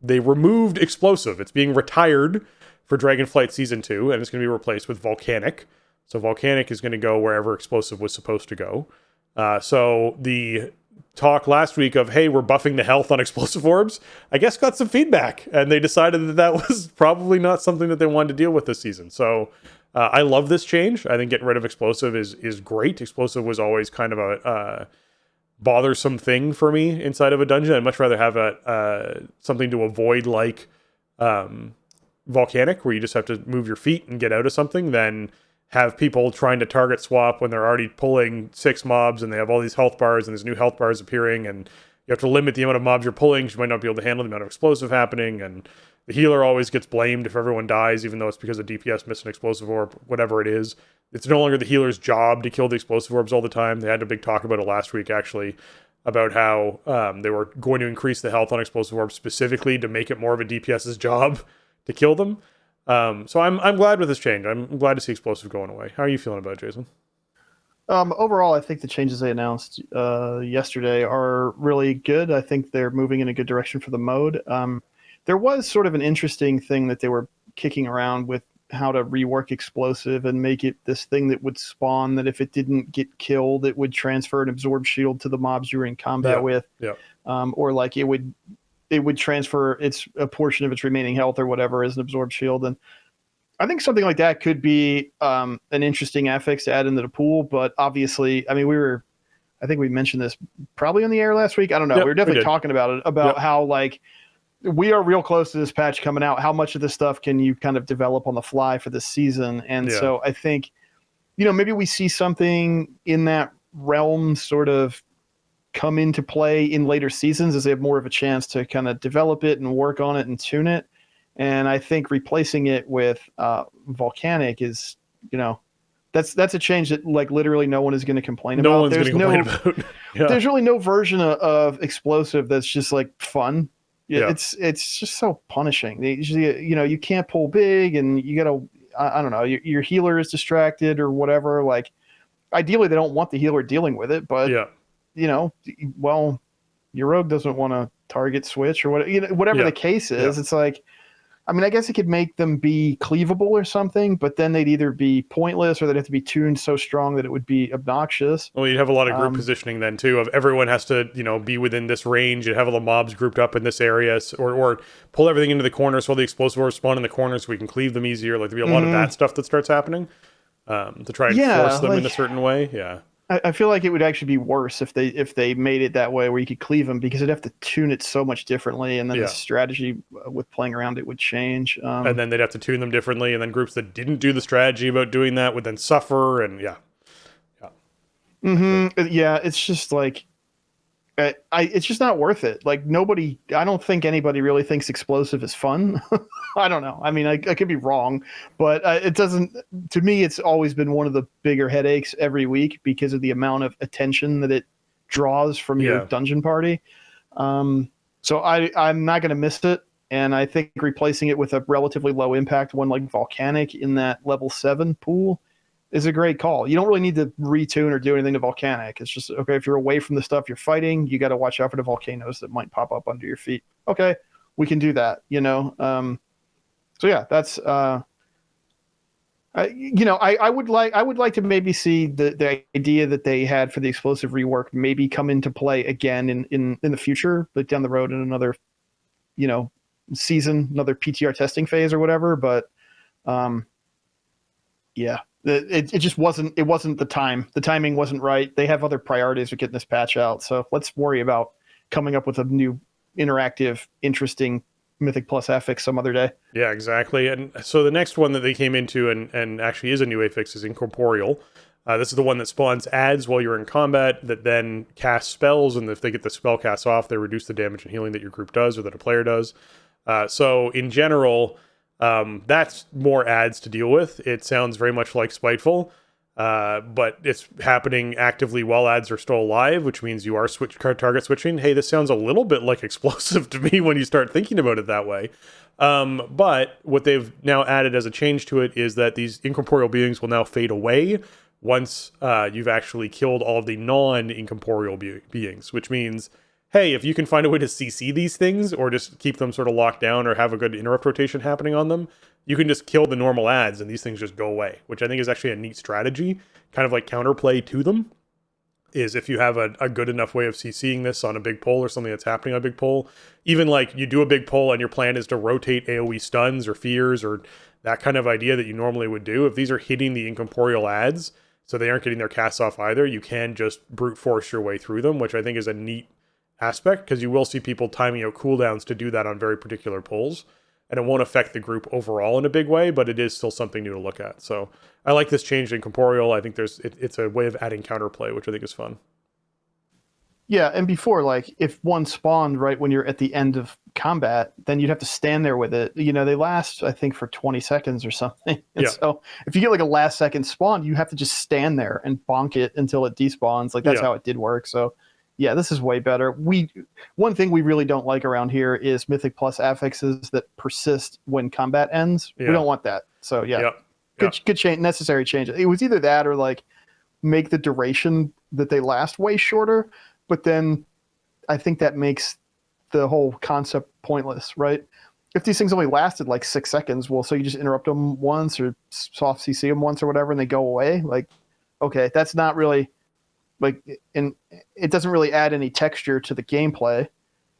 they removed Explosive. It's being retired for Dragonflight Season 2, and it's going to be replaced with Volcanic. So Volcanic is going to go wherever Explosive was supposed to go. So the talk last week of, hey, we're buffing the health on Explosive Orbs, I guess got some feedback, and they decided that was probably not something that they wanted to deal with this season. So I love this change. I think getting rid of Explosive is great. Explosive was always kind of a bothersome thing for me inside of a dungeon. I'd much rather have something to avoid, like Volcanic, where you just have to move your feet and get out of something, than have people trying to target swap when they're already pulling 6 mobs and they have all these health bars and there's new health bars appearing, and you have to limit the amount of mobs you're pulling because you might not be able to handle the amount of explosive happening, and the healer always gets blamed if everyone dies, even though it's because of DPS missing an explosive orb, whatever it is. It's no longer the healer's job to kill the explosive orbs all the time. They had a big talk about it last week, actually, about how they were going to increase the health on explosive orbs specifically to make it more of a DPS's job to kill them. So I'm glad with this change. I'm glad to see explosive going away. How are you feeling about it, Jason? Overall, I think the changes they announced yesterday are really good. I think they're moving in a good direction for the mode. There was sort of an interesting thing that they were kicking around with how to rework explosive and make it this thing that would spawn, that if it didn't get killed, it would transfer an absorb shield to the mobs you were in combat with. Yeah. Or like it would transfer a portion of its remaining health or whatever as an absorb shield. And I think something like that could be an interesting affix to add into the pool. But obviously, I mean, I think we mentioned this probably on the air last week. I don't know. Yep, we were definitely talking about it, about how like we are real close to this patch coming out. How much of this stuff can you kind of develop on the fly for this season? And so I think, maybe we see something in that realm sort of come into play in later seasons as they have more of a chance to kind of develop it and work on it and tune it. And I think replacing it with volcanic is, that's a change that like literally no one is going to complain about. No one's going to complain about. Yeah. There's really no version of explosive that's just like fun. Yeah. It's just so punishing. You can't pull big, and you gotta, I don't know, your healer is distracted or whatever. Like, ideally they don't want the healer dealing with it, but well, your rogue doesn't want to target switch or whatever the case is. It's like, I mean, I guess it could make them be cleavable or something, but then they'd either be pointless or they'd have to be tuned so strong that it would be obnoxious. Well, you'd have a lot of group positioning then too, of everyone has to, be within this range. You'd have all the mobs grouped up in this area, or pull everything into the corner so all the explosive ores spawn in the corner so we can cleave them easier. Like, there'd be a lot of that stuff that starts happening to try and force them in a certain way. Yeah. I feel like it would actually be worse if they made it that way where you could cleave them, because they'd have to tune it so much differently, and then the strategy with playing around it would change. And then they'd have to tune them differently, and then groups that didn't do the strategy about doing that would then suffer, and it's just like, it's just not worth it. Like, I don't think anybody really thinks explosive is fun. I don't know. I mean, I could be wrong, but it doesn't, to me, it's always been one of the bigger headaches every week because of the amount of attention that it draws from your dungeon party. So I'm not going to miss it. And I think replacing it with a relatively low impact one like Volcanic in that level 7 pool is a great call. You don't really need to retune or do anything to Volcanic. It's just, okay, if you're away from the stuff you're fighting, you got to watch out for the volcanoes that might pop up under your feet. Okay, we can do that, So yeah, that's I would like to maybe see the idea that they had for the explosive rework maybe come into play again in the future, but down the road in another season, another PTR testing phase or whatever. But it just wasn't the time. The timing wasn't right. They have other priorities with getting this patch out. So let's worry about coming up with a new interactive, interesting Mythic Plus affix some other day. Yeah, exactly. And so the next one that they came into and actually is a new affix is Incorporeal. This is the one that spawns adds while you're in combat that then casts spells, and if they get the spell cast off, they reduce the damage and healing that your group does or that a player does. So in general, that's more adds to deal with. It sounds very much like Spiteful, but it's happening actively while ads are still alive, which means you are target switching. Hey, this sounds a little bit like Explosive to me when you start thinking about it that way. But what they've now added as a change to it is that these incorporeal beings will now fade away once you've actually killed all of the non-incorporeal beings, which means, hey, if you can find a way to CC these things or just keep them sort of locked down or have a good interrupt rotation happening on them, you can just kill the normal ads and these things just go away, which I think is actually a neat strategy, kind of like counterplay to them, is if you have a good enough way of CCing this on a big pull or something that's happening on a big pull, even like you do a big pull and your plan is to rotate AoE stuns or fears or that kind of idea that you normally would do, if these are hitting the incorporeal ads, so they aren't getting their casts off either, you can just brute force your way through them, which I think is a neat aspect, because you will see people timing out cooldowns to do that on very particular pulls, and it won't affect the group overall in a big way, but it is still something new to look at. So I like this change in Corporeal. I think it's a way of adding counterplay, which I think is fun. Yeah, and before, like, if one spawned right when you're at the end of combat, then you'd have to stand there with it. They last, I think, for 20 seconds or something. And so if you get like a last second spawn, you have to just stand there and bonk it until it despawns. Like, that's how it did work. So yeah, this is way better. One thing we really don't like around here is Mythic Plus affixes that persist when combat ends. We don't want that. So good change, necessary change. It was either that or like make the duration that they last way shorter, but then I think that makes the whole concept pointless, right? If these things only lasted like 6 seconds, well, so you just interrupt them once or soft CC them once or whatever, and they go away. Like, okay, that's not really like, and it doesn't really add any texture to the gameplay.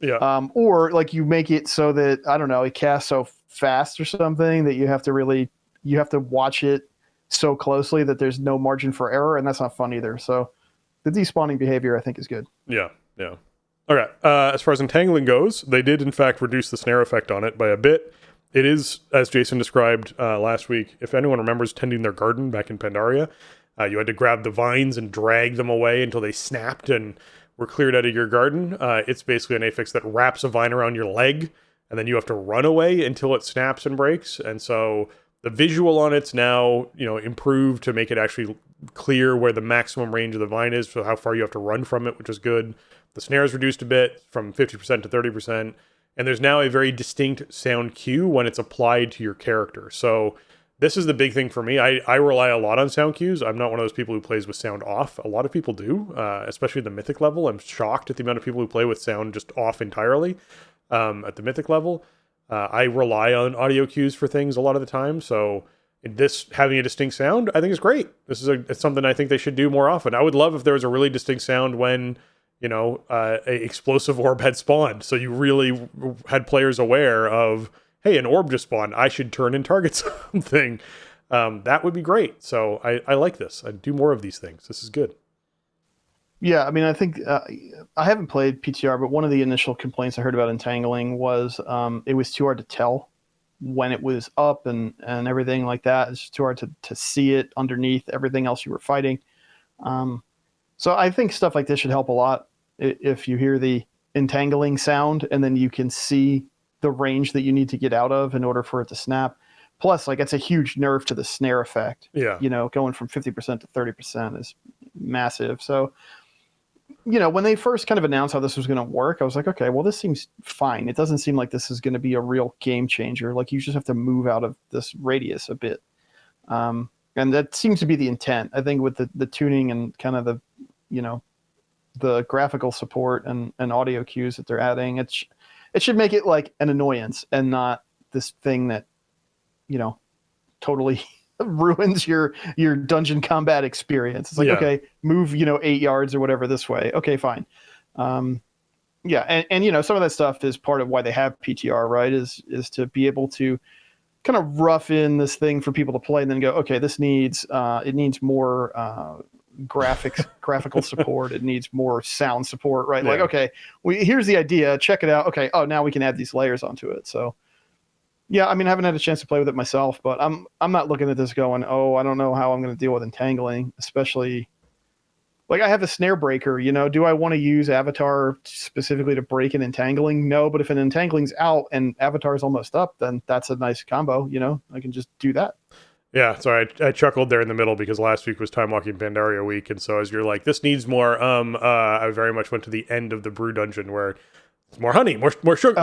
Yeah. Or like you make it so that, I don't know, it casts so fast or something that you have to watch it so closely that there's no margin for error, and that's not fun either. So the despawning behavior, I think, is good. Yeah. Okay. As far as entangling goes, they did in fact reduce the snare effect on it by a bit. It is, as Jason described last week, if anyone remembers tending their garden back in Pandaria, you had to grab the vines and drag them away until they snapped and were cleared out of your garden. It's basically an affix that wraps a vine around your leg, and then you have to run away until it snaps and breaks. And so the visual on it's now, improved to make it actually clear where the maximum range of the vine is, so how far you have to run from it, which is good. The snare is reduced a bit from 50% to 30%. And there's now a very distinct sound cue when it's applied to your character. So this is the big thing for me. I rely a lot on sound cues. I'm not one of those people who plays with sound off. A lot of people do, especially at the Mythic level. I'm shocked at the amount of people who play with sound just off entirely at the Mythic level. I rely on audio cues for things a lot of the time. So this having a distinct sound, I think is great. This is it's something I think they should do more often. I would love if there was a really distinct sound when a explosive orb had spawned. So you really had players aware of, hey, an orb just spawned. I should turn and target something. That would be great. So I like this. I'd do more of these things. This is good. Yeah, I mean, I think I haven't played PTR, but one of the initial complaints I heard about Entangling was it was too hard to tell when it was up and everything like that. It's just too hard to see it underneath everything else you were fighting. So I think stuff like this should help a lot. If you hear the entangling sound and then you can see the range that you need to get out of in order for it to snap. Plus, it's a huge nerf to the snare effect. Yeah. Going from 50% to 30% is massive. So, when they first kind of announced how this was going to work, I was like, okay, well, this seems fine. It doesn't seem like this is going to be a real game changer. Like, you just have to move out of this radius a bit. And that seems to be the intent. I think with the tuning and kind of the, the graphical support and audio cues that they're adding, it should make it like an annoyance and not this thing that, totally ruins your dungeon combat experience. It's like, okay, move, 8 yards or whatever this way. Okay, fine. Yeah. And some of that stuff is part of why they have PTR, right? Is to be able to kind of rough in this thing for people to play and then go, okay, this needs, it needs more, graphical support. It needs more sound support, right? Yeah. Like, okay, here's the idea, check it out. Okay. Oh, now we can add these layers onto it. So yeah, I mean, I haven't had a chance to play with it myself, but I'm not looking at this going, oh, I don't know how I'm going to deal with entangling, especially like I have a snare breaker, do I want to use Avatar specifically to break an entangling? No, but if an entangling's out and Avatar's almost up, then that's a nice combo, I can just do that. Yeah, sorry, I chuckled there in the middle because last week was Time Walking Pandaria week, and so as you're like, this needs more, I very much went to the end of the brew dungeon where it's more honey, more sugar,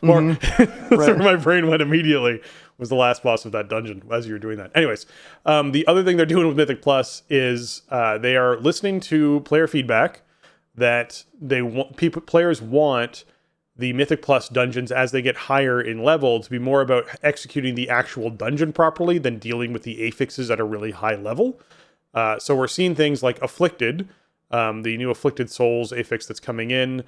more. That's where my brain went immediately, was the last boss of that dungeon as you were doing that. Anyways, the other thing they're doing with Mythic Plus is they are listening to player feedback that players want the Mythic Plus dungeons as they get higher in level to be more about executing the actual dungeon properly than dealing with the affixes at a really high level. So we're seeing things like Afflicted, the new Afflicted Souls affix that's coming in.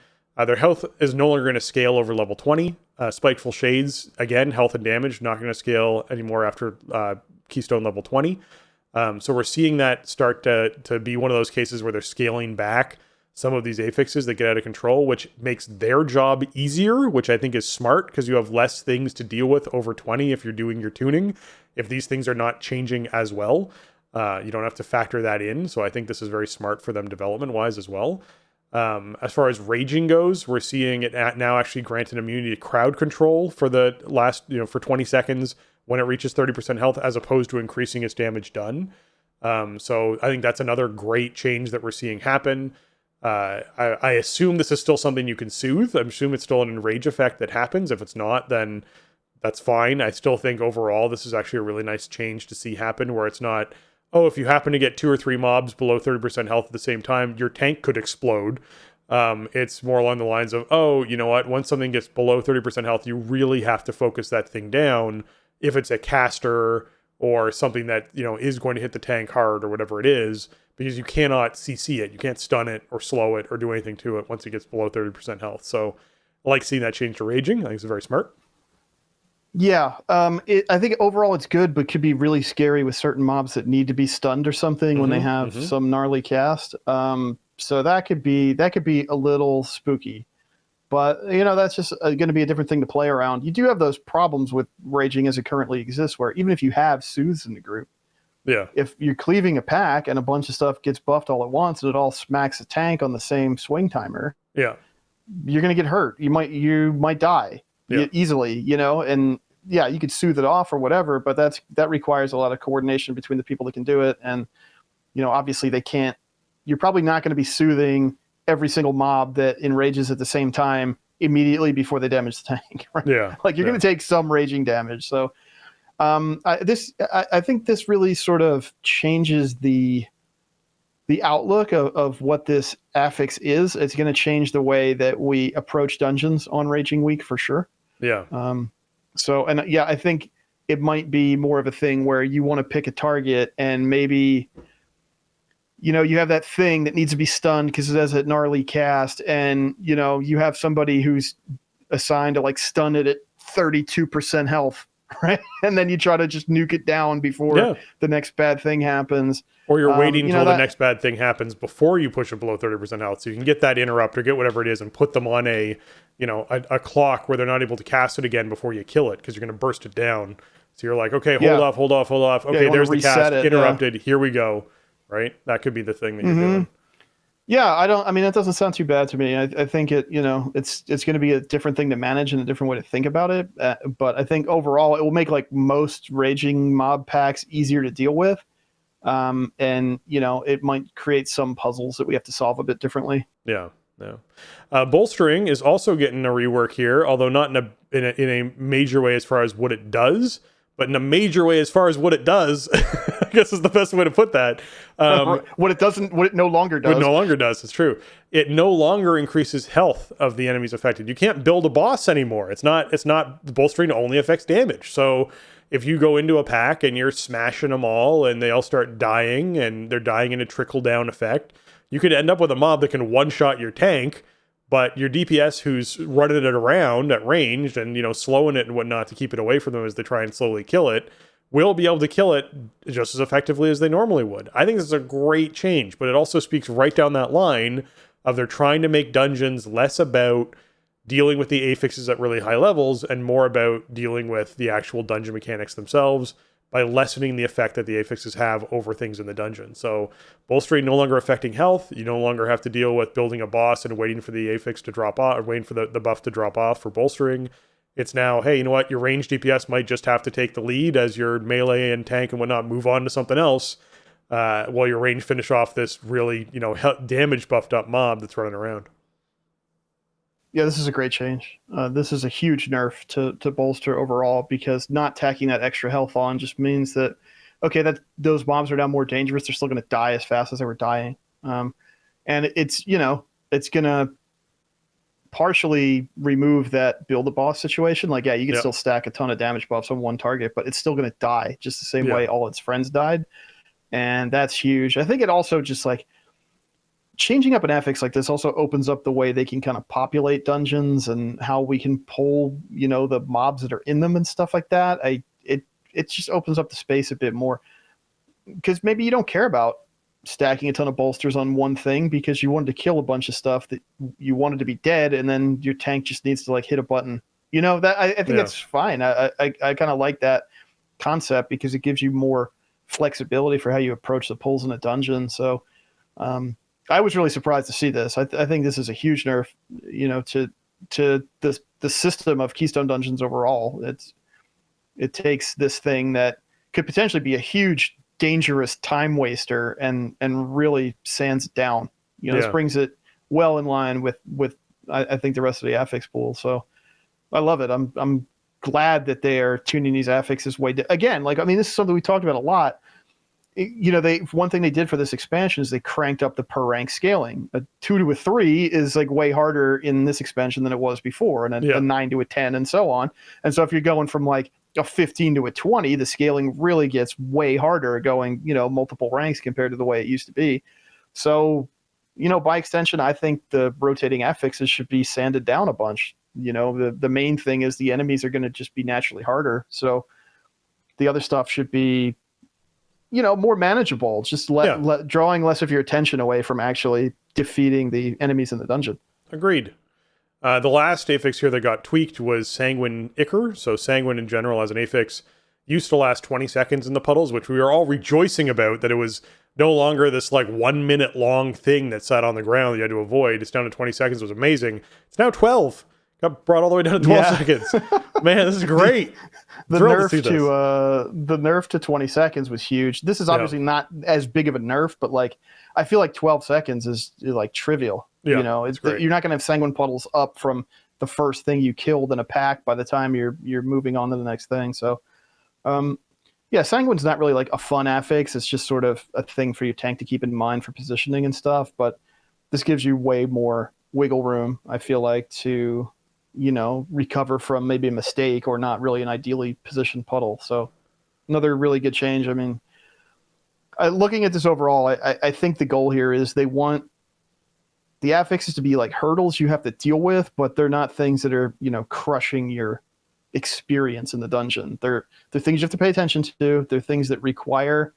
Their health is no longer going to scale over level 20. Spiteful Shades, again, health and damage, not going to scale anymore after Keystone level 20. So we're seeing that start to be one of those cases where they're scaling back some of these affixes that get out of control, which makes their job easier, which I think is smart because you have less things to deal with over 20 if you're doing your tuning. If these things are not changing as well, you don't have to factor that in. So I think this is very smart for them development-wise as well. As far as raging goes, we're seeing it now actually grant an immunity to crowd control for the last, for 20 seconds when it reaches 30% health, as opposed to increasing its damage done. So I think that's another great change that we're seeing happen. I assume this is still something you can soothe. I'm assuming it's still an enrage effect that happens. If it's not, then that's fine. I still think overall this is actually a really nice change to see happen, where it's not, oh, if you happen to get 2 or 3 mobs below 30% health at the same time, your tank could explode. It's more along the lines of, oh, you know what? Once something gets below 30% health, you really have to focus that thing down. If it's a caster or something that, is going to hit the tank hard or whatever it is, because you cannot CC it. You can't stun it or slow it or do anything to it once it gets below 30% health. So I like seeing that change to raging. I think it's very smart. Yeah, I think overall it's good, but could be really scary with certain mobs that need to be stunned or something when they have some gnarly cast. So that could be a little spooky. But, that's just going to be a different thing to play around. You do have those problems with raging as it currently exists, where even if you have soothes in the group, Yeah. If you're cleaving a pack and a bunch of stuff gets buffed all at once and it all smacks a tank on the same swing timer, Yeah. you're going to get hurt. You might die easily, and yeah, you could soothe it off or whatever, but that requires a lot of coordination between the people that can do it. And, obviously you're probably not going to be soothing every single mob that enrages at the same time immediately before they damage the tank. Right? Yeah. Like you're going to take some raging damage. So I think this really sort of changes the outlook of what this affix is. It's going to change the way that we approach dungeons on Raging Week for sure. Yeah. I think it might be more of a thing where you want to pick a target and maybe, you have that thing that needs to be stunned because it has a gnarly cast, and, you have somebody who's assigned to like stun it at 32% health, right? And then you try to just nuke it down before the next bad thing happens. Or you're waiting until the next bad thing happens before you push it below 30% health. So you can get that interrupt or get whatever it is and put them on a clock where they're not able to cast it again before you kill it, because you're going to burst it down. So you're like, okay, hold off. Okay, there's the cast, interrupted. Here we go. Right? That could be the thing that you're doing. Yeah, that doesn't sound too bad to me. I think it's going to be a different thing to manage and a different way to think about it. But I think overall it will make like most raging mob packs easier to deal with. And it might create some puzzles that we have to solve a bit differently. Yeah. Bolstering is also getting a rework here, although not in a major way as far as what it does, but in a major way as far as what it does. I guess is the best way to put that. What it no longer does. What it no longer does, it's true. It no longer increases health of the enemies affected. You can't build a boss anymore. It's not the bolstering only affects damage. So if you go into a pack and you're smashing them all and they all start dying and they're dying in a trickle down effect, you could end up with a mob that can one-shot your tank, but your DPS who's running it around at range and, slowing it and whatnot to keep it away from them as they try and slowly kill it, will be able to kill it just as effectively as they normally would. I think this is a great change, but it also speaks right down that line of they're trying to make dungeons less about dealing with the affixes at really high levels and more about dealing with the actual dungeon mechanics themselves by lessening the effect that the affixes have over things in the dungeon. So bolstering no longer affecting health. You no longer have to deal with building a boss and waiting for the affix to drop off, or waiting for the buff to drop off for bolstering. It's now, hey, you know what? Your ranged DPS might just have to take the lead as your melee and tank and whatnot move on to something else, while your range finish off this really, damage buffed up mob that's running around. Yeah, this is a great change. This is a huge nerf to bolster overall, because not tacking that extra health on just means that, okay, that those mobs are now more dangerous. They're still going to die as fast as they were dying. And it's going to partially remove that build a boss situation. Like, yeah, you can still stack a ton of damage buffs on one target, but it's still going to die just the same way all its friends died. And that's huge. I think it also just like changing up an affix like this also opens up the way they can kind of populate dungeons and how we can pull, the mobs that are in them and stuff like that. It just opens up the space a bit more, because maybe you don't care about stacking a ton of bolsters on one thing because you wanted to kill a bunch of stuff that you wanted to be dead, and then your tank just needs to like hit a button. That I think that's fine. I kind of like that concept because it gives you more flexibility for how you approach the pulls in a dungeon. So I was really surprised to see this. I think this is a huge nerf, to the system of Keystone Dungeons overall. It takes this thing that could potentially be a huge dangerous time waster and really sands it down. This brings it well in line with I think the rest of the affix pool. So I love it. I'm glad that they are tuning these affixes way again. This is something we talked about a lot. One thing they did for this expansion is they cranked up the per rank scaling. A 2 to a 3 is like way harder in this expansion than it was before, and a 9 to a 10 and so on. And so if you're going from like a 15 to a 20, the scaling really gets way harder going, multiple ranks compared to the way it used to be. So, by extension, I think the rotating affixes should be sanded down a bunch. The main thing is the enemies are going to just be naturally harder. So the other stuff should be, more manageable, just drawing less of your attention away from actually defeating the enemies in the dungeon. Agreed. The last affix here that got tweaked was Sanguine Ichor. So Sanguine in general as an affix used to last 20 seconds in the puddles, which we were all rejoicing about, that it was no longer this like 1 minute long thing that sat on the ground that you had to avoid. It's down to 20 seconds. It was amazing. It's now 12. Got brought all the way down to 12 seconds. Man, this is great. The nerf to 20 seconds was huge. This is obviously not as big of a nerf, but like I feel like 12 seconds is like trivial. Yeah, you know, you're not going to have sanguine puddles up from the first thing you killed in a pack by the time you're moving on to the next thing. So, sanguine's not really like a fun affix. It's just sort of a thing for your tank to keep in mind for positioning and stuff. But this gives you way more wiggle room, I feel like, to recover from maybe a mistake or not really an ideally positioned puddle. So another really good change. I mean, looking at this overall, I think the goal here is they want the affixes to be like hurdles you have to deal with, but they're not things that are, crushing your experience in the dungeon. They're things you have to pay attention to. They're things that require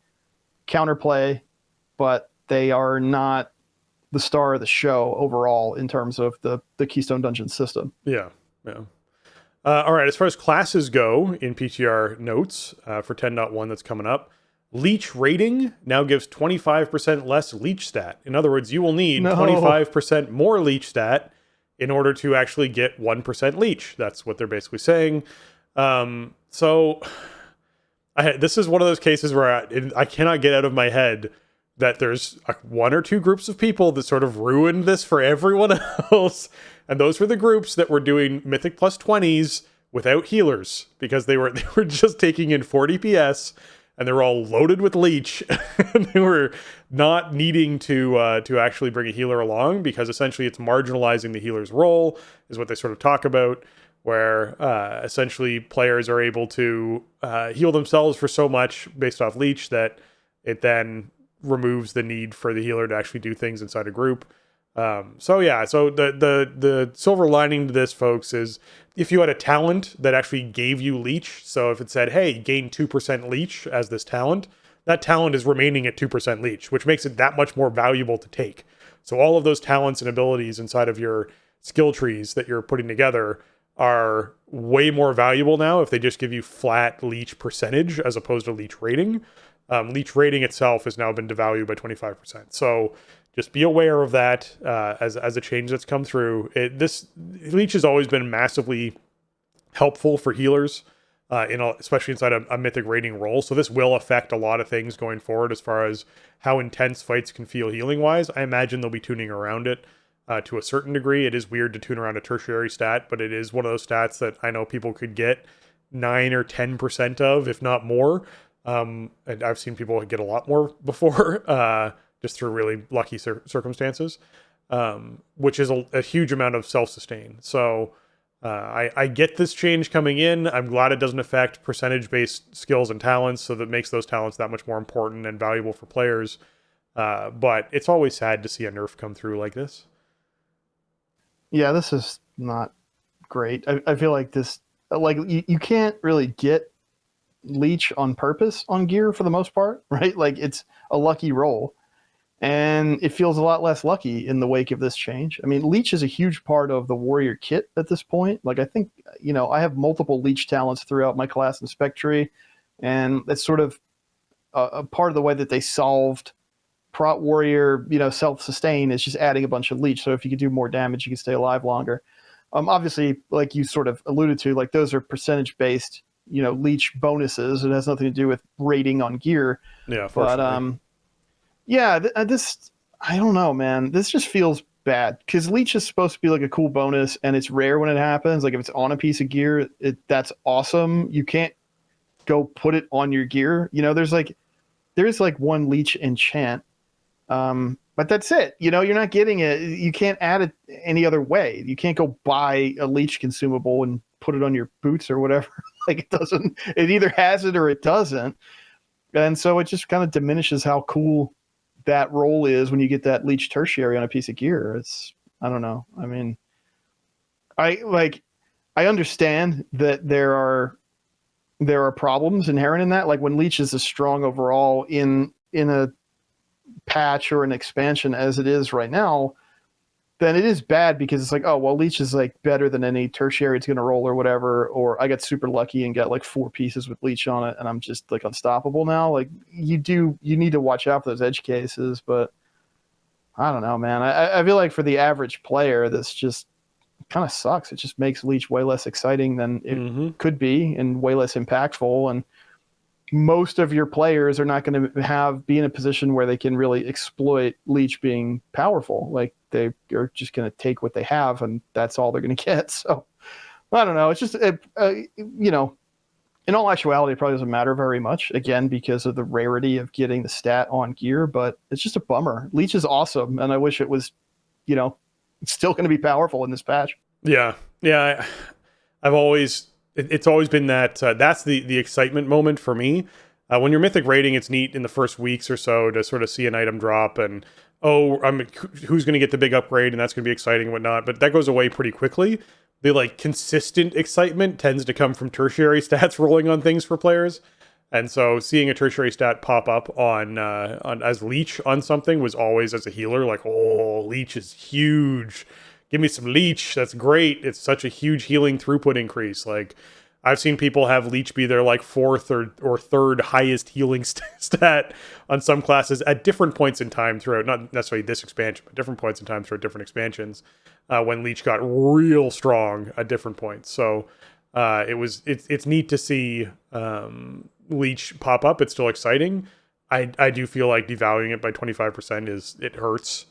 counterplay, but they are not the star of the show overall in terms of the Keystone Dungeon system. Yeah. All right, as far as classes go in PTR notes for 10.1 that's coming up, Leech rating now gives 25% less leech stat. In other words, you will need 25% more leech stat in order to actually get 1% leech. That's what they're basically saying. So this is one of those cases where I cannot get out of my head that there's one or two groups of people that sort of ruined this for everyone else. And those were the groups that were doing Mythic plus 20s without healers, because they were just taking in 40 PS and they were all loaded with leech. And they were not needing to actually bring a healer along, because essentially it's marginalizing the healer's role, is what they sort of talk about, where essentially players are able to heal themselves for so much based off leech that it then removes the need for the healer to actually do things inside a group. So the silver lining to this, folks, is if you had a talent that actually gave you leech, so if it said, hey, gain 2% leech as this talent, that talent is remaining at 2% leech, which makes it that much more valuable to take. So all of those talents and abilities inside of your skill trees that you're putting together are way more valuable now if they just give you flat leech percentage as opposed to leech rating. Leech rating itself has now been devalued by 25%. So just be aware of that as a change that's come through. This leech has always been massively helpful for healers, especially inside a mythic rating role. So this will affect a lot of things going forward as far as how intense fights can feel healing wise. I imagine they'll be tuning around it to a certain degree. It is weird to tune around a tertiary stat, but it is one of those stats that I know people could get 9 or 10% of, if not more. And I've seen people get a lot more before, just through really lucky circumstances, which is a huge amount of self-sustain. So I get this change coming in. I'm glad it doesn't affect percentage-based skills and talents, so that makes those talents that much more important and valuable for players. But it's always sad to see a nerf come through like this. Yeah, this is not great. I feel like this, like you can't really get leech on purpose on gear for the most part, right? Like it's a lucky roll, and it feels a lot less lucky in the wake of this change. I mean, leech is a huge part of the warrior kit at this point. Like I think, I have multiple leech talents throughout my class and spec tree, and it's sort of a part of the way that they solved prot warrior, self-sustain is just adding a bunch of leech. So if you could do more damage, you can stay alive longer. Obviously, like you sort of alluded to, like those are percentage based leech bonuses. It has nothing to do with rating on gear. Yeah, but this, I don't know, man. This just feels bad because leech is supposed to be like a cool bonus, and it's rare when it happens. Like if it's on a piece of gear, that's awesome. You can't go put it on your gear. There's like one leech enchant, but that's it. You're not getting it. You can't add it any other way. You can't go buy a leech consumable and put it on your boots or whatever. Like it either has it or it doesn't. And so it just kind of diminishes how cool that role is when you get that leech tertiary on a piece of gear. I don't know. I mean, I understand that there are problems inherent in that. Like when leech is as strong overall in a patch or an expansion as it is right now, then it is bad because it's like, oh, well, Leech is like better than any tertiary it's going to roll or whatever. Or I got super lucky and got like 4 pieces with Leech on it, and I'm just like unstoppable now. Like you need to watch out for those edge cases, but I don't know, man. I feel like for the average player, this just kind of sucks. It just makes Leech way less exciting than it could be and way less impactful. And most of your players are not going to be in a position where they can really exploit Leech being powerful. Like they are just going to take what they have, and that's all they're going to get. So I don't know. It's just, you know, in all actuality, it probably doesn't matter very much, again, because of the rarity of getting the stat on gear, but it's just a bummer. Leech is awesome, and I wish it was, you know, still going to be powerful in this patch. Yeah. I've always... It's always been that that's the excitement moment for me. When you're mythic rating, it's neat in the first weeks or so to sort of see an item drop and, who's going to get the big upgrade, and that's going to be exciting and whatnot. But that goes away pretty quickly. The like consistent excitement tends to come from tertiary stats rolling on things for players. And so seeing a tertiary stat pop up on as Leech on something was always, as a healer, like, oh, Leech is huge. Give me some Leech. That's great. It's such a huge healing throughput increase. Like, I've seen people have Leech be their like 4th or 3rd highest healing stat on some classes at different points in time throughout, not necessarily this expansion, but different points in time throughout different expansions, when Leech got real strong at different points. So it's neat to see Leech pop up. It's still exciting. I do feel like devaluing it by 25% it hurts.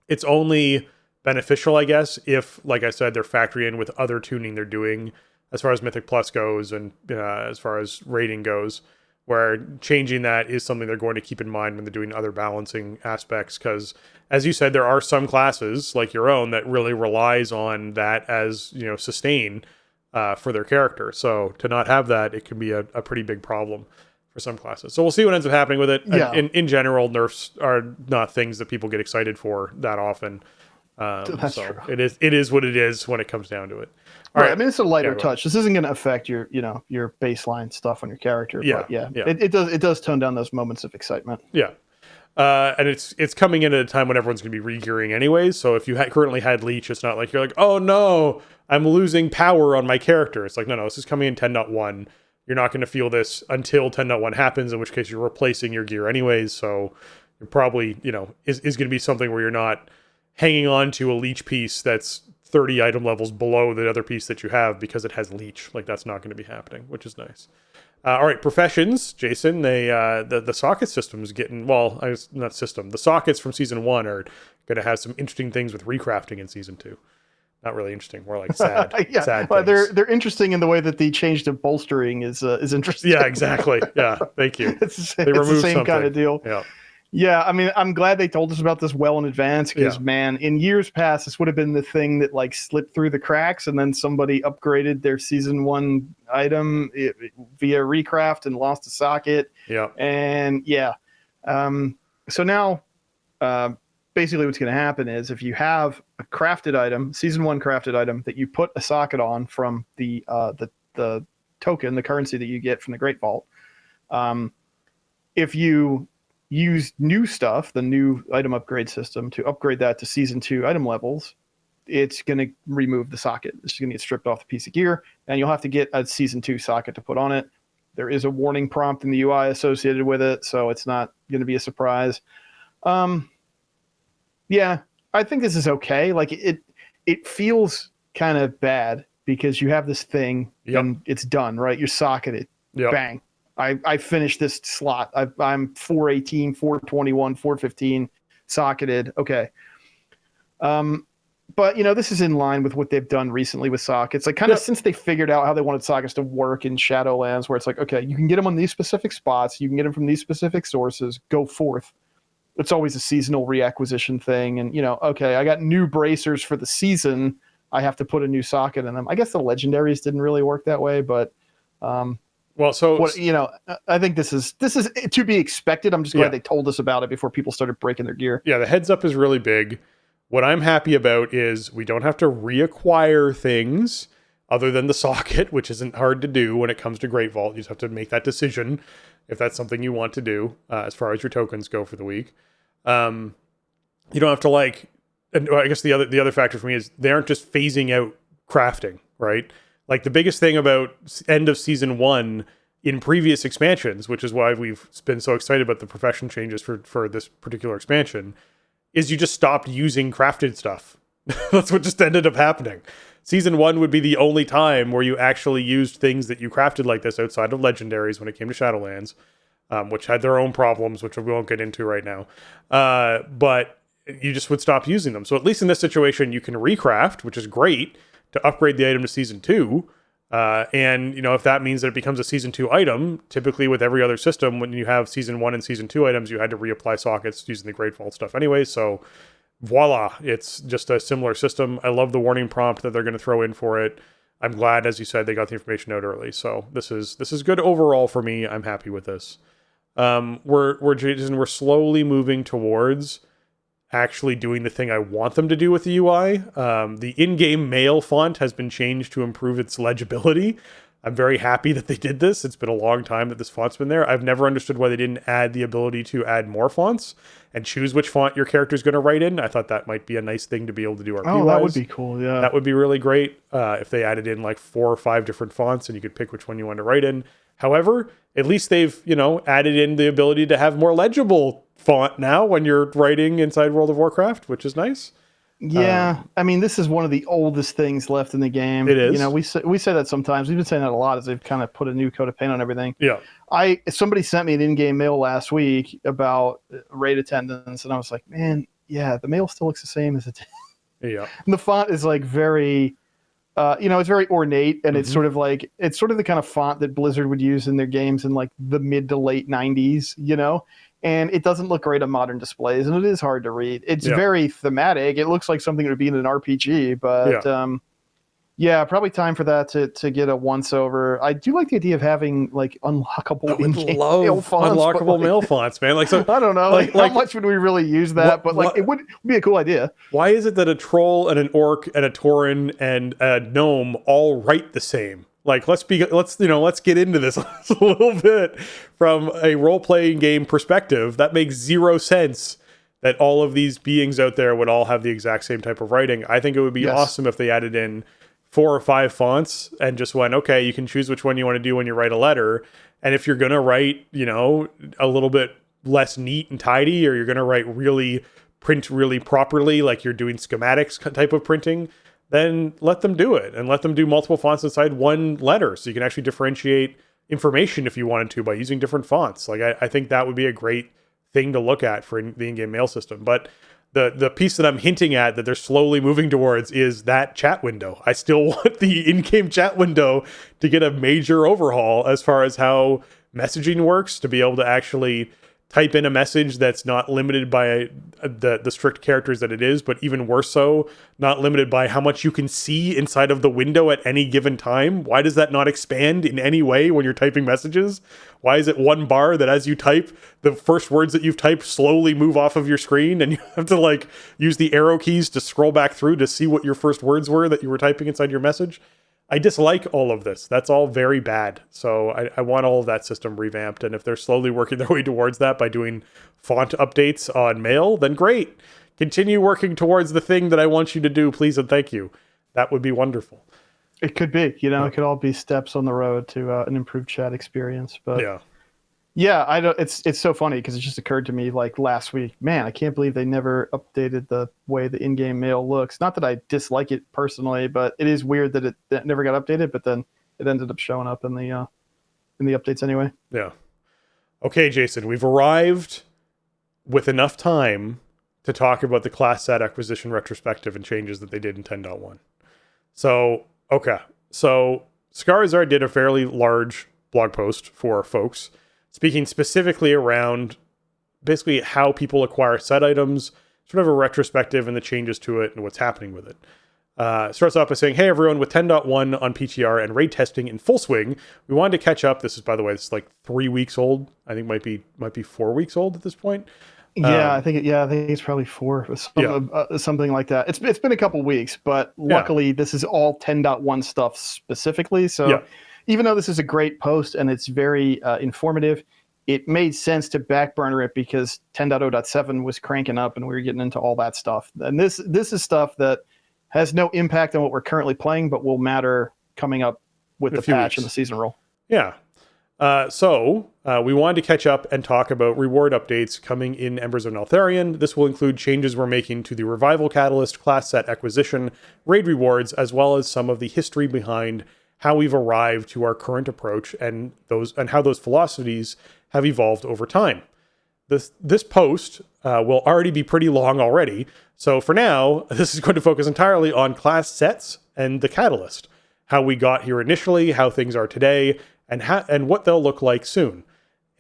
It's only beneficial, I guess, if, like I said, they're factoring in with other tuning they're doing as far as Mythic Plus goes and as far as rating goes, where changing that is something they're going to keep in mind when they're doing other balancing aspects. Because, as you said, there are some classes, like your own, that really relies on that as, you know, sustain for their character. So to not have that, it can be a pretty big problem for some classes. So we'll see what ends up happening with it. Yeah. In general, nerfs are not things that people get excited for that often. That's so true. It is what it is when it comes down to it. All right. I mean, it's a lighter touch. This isn't going to affect your baseline stuff on your character. Yeah, But yeah. yeah. It does tone down those moments of excitement. Yeah. And it's coming in at a time when everyone's going to be re-gearing anyways. So if you currently had Leech, it's not like you're like, oh no, I'm losing power on my character. It's like, no, this is coming in 10.1. You're not going to feel this until 10.1 happens, in which case you're replacing your gear anyways. So you're probably, is going to be something where you're not hanging on to a Leech piece that's 30 item levels below the other piece that you have because it has Leech. Like, that's not going to be happening, which is nice. All right, professions, Jason. They the socket system is getting, the sockets from season 1 are going to have some interesting things with recrafting in season 2. Not really interesting, more like sad. Yeah, sad well, things. they're interesting in the way that the change to bolstering is interesting. Yeah, exactly. Yeah, thank you. It's the same kind of deal. Yeah. Yeah, I mean, I'm glad they told us about this well in advance because, Yeah. man, in years past, this would have been the thing that like slipped through the cracks, and then somebody upgraded their season 1 item via recraft and lost a socket. Yeah. And yeah, so now, basically, what's going to happen is if you have a crafted item, season 1 crafted item that you put a socket on from the token, the currency that you get from the Great Vault, if you use new stuff, the new item upgrade system, to upgrade that to season 2 item levels, it's going to remove the socket. It's going to get stripped off the piece of gear, and you'll have to get a season 2 socket to put on it. There is a warning prompt in the UI associated with it, so it's not going to be a surprise. Yeah, I think this is okay. Like, it feels kind of bad because you have this thing and it's done, right? You're socketed. Yep. Bang. I finished this slot. I'm 418, 421, 415 socketed. Okay. But, this is in line with what they've done recently with sockets. Like, kind of since they figured out how they wanted sockets to work in Shadowlands, where it's like, okay, you can get them on these specific spots. You can get them from these specific sources. Go forth. It's always a seasonal reacquisition thing. And, okay, I got new bracers for the season. I have to put a new socket in them. I guess the legendaries didn't really work that way, but... I think this is to be expected. I'm just glad they told us about it before people started breaking their gear. Yeah, the heads up is really big. What I'm happy about is we don't have to reacquire things other than the socket, which isn't hard to do when it comes to Great Vault. You just have to make that decision if that's something you want to do as far as your tokens go for the week. You don't have to and I guess the other factor for me is they aren't just phasing out crafting, right? Like the biggest thing about end of season 1 in previous expansions, which is why we've been so excited about the profession changes for this particular expansion, is you just stopped using crafted stuff. That's what just ended up happening. Season 1 would be the only time where you actually used things that you crafted like this outside of legendaries when it came to Shadowlands, which had their own problems, which we won't get into right now. But you just would stop using them. So at least in this situation, you can recraft, which is great, to upgrade the item to season 2. And, if that means that it becomes a season 2 item, typically with every other system, when you have season 1 and season 2 items, you had to reapply sockets using the Great Vault stuff anyway. So voila, it's just a similar system. I love the warning prompt that they're going to throw in for it. I'm glad, as you said, they got the information out early. So this is good overall for me. I'm happy with this. We're slowly moving towards actually doing the thing I want them to do with the UI. The in-game mail font has been changed to improve its legibility. I'm very happy that they did this. It's been a long time that this font's been there. I've never understood why they didn't add the ability to add more fonts and choose which font your character's going to write in. I thought that might be a nice thing to be able to do. Oh, that would be cool, yeah. That would be really great if they added in like 4 or 5 different fonts and you could pick which one you want to write in. However, at least they've, added in the ability to have more legible font now when you're writing inside World of Warcraft, which is nice. Yeah, I mean, this is one of the oldest things left in the game. It is. We say that sometimes. We've been saying that a lot as they've kind of put a new coat of paint on everything. Yeah. Somebody sent me an in-game mail last week about raid attendance, and I was like, man, yeah, the mail still looks the same as it did. Yeah. And the font is like very, it's very ornate, and it's sort of the kind of font that Blizzard would use in their games in like the mid to late 90s, and it doesn't look great on modern displays, and it is hard to read. It's very thematic. It looks like something that would be in an RPG, but probably time for that to get a once-over. I do like the idea of having like unlockable in-game mail fonts. Unlockable mail fonts, man. Like, so I don't know. How much would we really use that? It would be a cool idea. Why is it that a troll and an orc and a tauren and a gnome all write the same? Like, let's get into this a little bit from a role-playing game perspective. That makes zero sense that all of these beings out there would all have the exact same type of writing. I think it would be awesome if they added in 4 or 5 fonts and just went, okay, you can choose which one you want to do when you write a letter. And if you're going to write, a little bit less neat and tidy, or you're going to print really properly, like you're doing schematics type of printing, then let them do it and let them do multiple fonts inside one letter. So you can actually differentiate information if you wanted to by using different fonts. Like, I think that would be a great thing to look at for the in-game mail system. But the piece that I'm hinting at that they're slowly moving towards is that chat window. I still want the in-game chat window to get a major overhaul as far as how messaging works, to be able to actually type in a message that's not limited by the strict characters that it is, but even worse so, not limited by how much you can see inside of the window at any given time. Why does that not expand in any way when you're typing messages? Why is it one bar that as you type, the first words that you've typed slowly move off of your screen and you have to use the arrow keys to scroll back through to see what your first words were that you were typing inside your message? I dislike all of this. That's all very bad. So I want all of that system revamped. And if they're slowly working their way towards that by doing font updates on mail, then great. Continue working towards the thing that I want you to do, please and thank you. That would be wonderful. It could be, it could all be steps on the road to an improved chat experience. But yeah, I don't. It's so funny because it just occurred to me like last week. Man, I can't believe they never updated the way the in-game mail looks. Not that I dislike it personally, but it is weird that it never got updated. But then it ended up showing up in the updates anyway. Yeah. Okay, Jason, we've arrived with enough time to talk about the class set acquisition retrospective and changes that they did in 10.1. So Scarizard did a fairly large blog post for folks, speaking specifically around basically how people acquire set items, sort of a retrospective and the changes to it and what's happening with it. Starts off by saying, hey everyone, with 10.1 on PTR and raid testing in full swing, we wanted to catch up. This is, by the way, it's like 3 weeks old. I think might be 4 weeks old at this point. I think it's probably 4, something like that. It's been a couple weeks, but luckily this is all 10.1 stuff specifically. So even though this is a great post and it's very informative, it made sense to backburner it because 10.0.7 was cranking up and we were getting into all that stuff. And this is stuff that has no impact on what we're currently playing, but will matter coming up with the patch and the season roll. Yeah. So we wanted to catch up and talk about reward updates coming in Embers of Neltharion. This will include changes we're making to the Revival Catalyst, class set acquisition, raid rewards, as well as some of the history behind how we've arrived to our current approach and how those philosophies have evolved over time. This post will already be pretty long already. So for now, this is going to focus entirely on class sets and the Catalyst, how we got here initially, how things are today, and what they'll look like soon.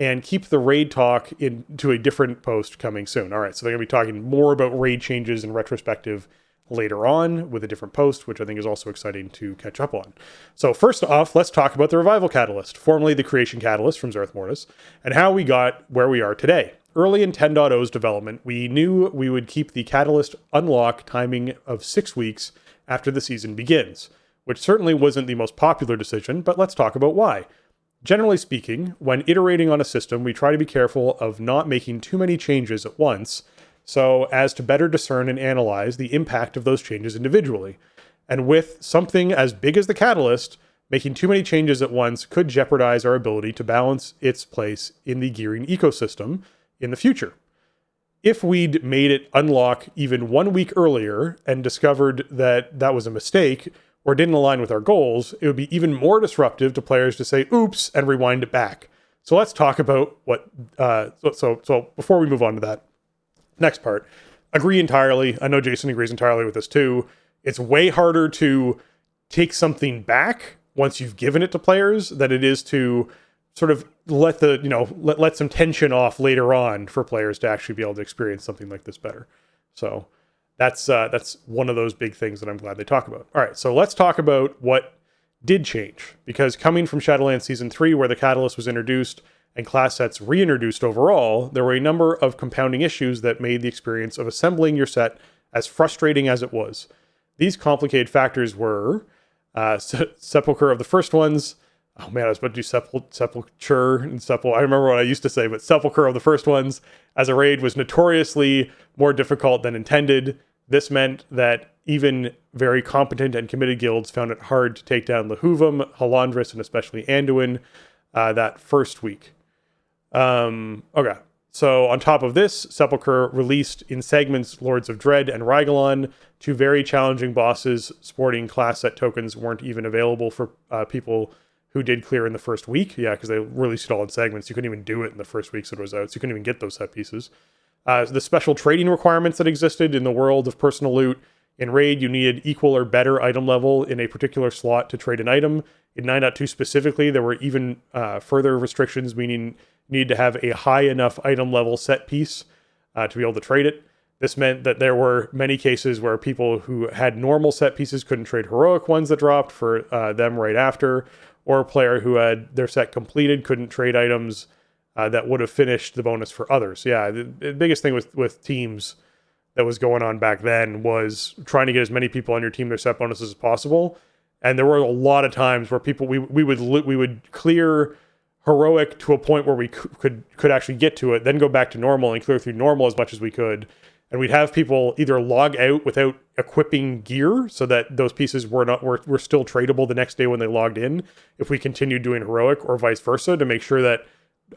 And keep the raid talk into a different post coming soon. All right, so they're going to be talking more about raid changes in retrospective later on with a different post, which I think is also exciting to catch up on. So first off, let's talk about the Revival Catalyst, formerly the Creation Catalyst from Zereth Mortis, and how we got where we are today. Early in 10.0's development, we knew we would keep the Catalyst unlock timing of 6 weeks after the season begins, which certainly wasn't the most popular decision, but let's talk about why. Generally speaking, when iterating on a system, we try to be careful of not making too many changes at once, so as to better discern and analyze the impact of those changes individually. And with something as big as the Catalyst, making too many changes at once could jeopardize our ability to balance its place in the gearing ecosystem in the future. If we'd made it unlock even 1 week earlier and discovered that that was a mistake or didn't align with our goals, it would be even more disruptive to players to say, oops, and rewind it back. So let's talk about what, so before we move on to that, next part, agree entirely. I know Jason agrees entirely with this too. It's way harder to take something back once you've given it to players than it is to sort of let some tension off later on for players to actually be able to experience something like this better. So that's one of those big things that I'm glad they talk about. All right, so let's talk about what did change, because coming from Shadowlands Season 3, where the Catalyst was introduced and class sets reintroduced overall, there were a number of compounding issues that made the experience of assembling your set as frustrating as it was. These complicated factors were Sepulchre of the First Ones. Oh man, I was about to do Sepulchre and I remember what I used to say, but Sepulchre of the First Ones as a raid was notoriously more difficult than intended. This meant that even very competent and committed guilds found it hard to take down Lehuvim, Halandris, and especially Anduin that first week. Okay, so on top of this, Sepulchre released in segments Lords of Dread and Rygalon, two very challenging bosses sporting class set tokens weren't even available for people who did clear in the first week. Yeah, because they released it all in segments. You couldn't even do it in the first weeks it was out, so you couldn't even get those set pieces. The special trading requirements that existed in the world of personal loot. In Raid, you needed equal or better item level in a particular slot to trade an item. In 9.2 specifically, there were even further restrictions, meaning you needed to have a high enough item level set piece to be able to trade it. This meant that there were many cases where people who had normal set pieces couldn't trade heroic ones that dropped for them right after, or a player who had their set completed couldn't trade items that would have finished the bonus for others. Yeah, the biggest thing with teams that was going on back then was trying to get as many people on your team their set bonuses as possible. And there were a lot of times where people we would clear heroic to a point where we could actually get to it, then go back to normal and clear through normal as much as we could. And we'd have people either log out without equipping gear so that those pieces were still tradable the next day when they logged in if we continued doing heroic, or vice versa, to make sure that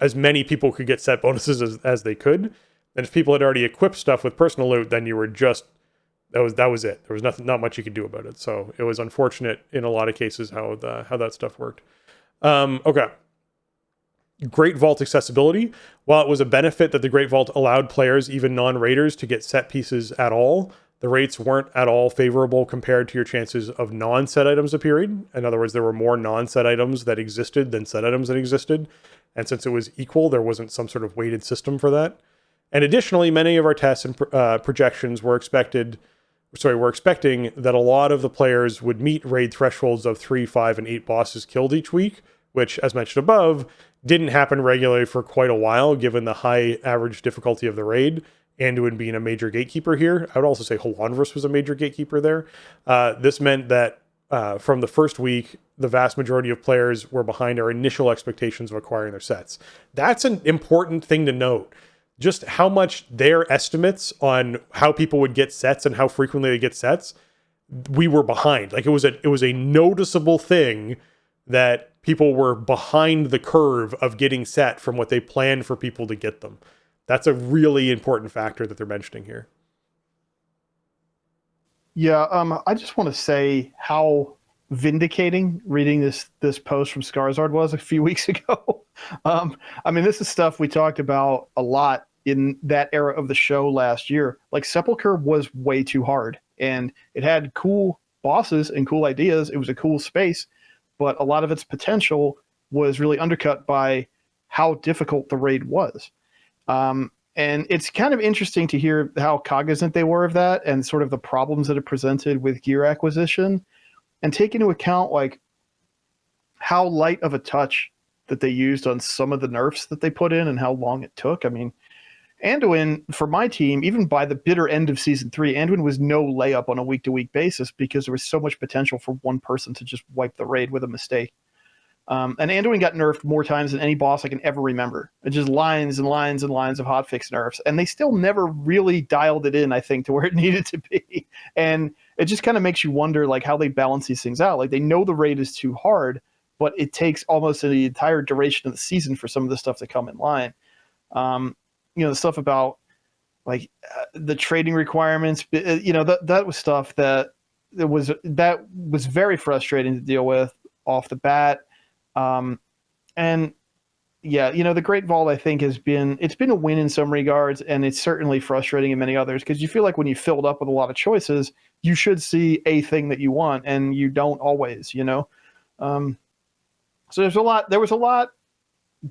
as many people could get set bonuses as they could. And if people had already equipped stuff with personal loot, then you were just, that was it. There was not much you could do about it. So it was unfortunate in a lot of cases how that stuff worked. Okay. Great Vault accessibility. While it was a benefit that the Great Vault allowed players, even non-raiders, to get set pieces at all, the rates weren't at all favorable compared to your chances of non-set items appearing. In other words, there were more non-set items that existed than set items that existed. And since it was equal, there wasn't some sort of weighted system for that. And additionally, many of our tests and projections were expecting that a lot of the players would meet raid thresholds of 3, 5, and 8 bosses killed each week, which, as mentioned above, didn't happen regularly for quite a while, given the high average difficulty of the raid, Anduin being a major gatekeeper here. I would also say Halandris was a major gatekeeper there. This meant that from the first week, the vast majority of players were behind our initial expectations of acquiring their sets. That's an important thing to note. Just how much their estimates on how people would get sets and how frequently they get sets, we were behind. Like it was a noticeable thing that people were behind the curve of getting set from what they planned for people to get them. That's a really important factor that they're mentioning here. Yeah, I just want to say how vindicating reading this post from Skarzard was a few weeks ago. I mean, this is stuff we talked about a lot in that era of the show last year. Like Sepulcher was way too hard, and it had cool bosses and cool ideas. It was a cool space, but a lot of its potential was really undercut by how difficult the raid was. And it's kind of interesting to hear how cognizant they were of that and sort of the problems that it presented with gear acquisition, and take into account like how light of a touch that they used on some of the nerfs that they put in and how long it took. I mean, Anduin, for my team, even by the bitter end of Season 3, Anduin was no layup on a week-to-week basis because there was so much potential for one person to just wipe the raid with a mistake. And Anduin got nerfed more times than any boss I can ever remember. It just lines and lines and lines of hotfix nerfs. And they still never really dialed it in, I think, to where it needed to be. And it just kind of makes you wonder like how they balance these things out. Like they know the raid is too hard, but it takes almost the entire duration of the season for some of the stuff to come in line. The stuff about like the trading requirements, that was stuff that was very frustrating to deal with off the bat. And yeah, the Great Vault, I think it's been a win in some regards, and it's certainly frustrating in many others because you feel like when you filled up with a lot of choices, you should see a thing that you want, and you don't always, So there was a lot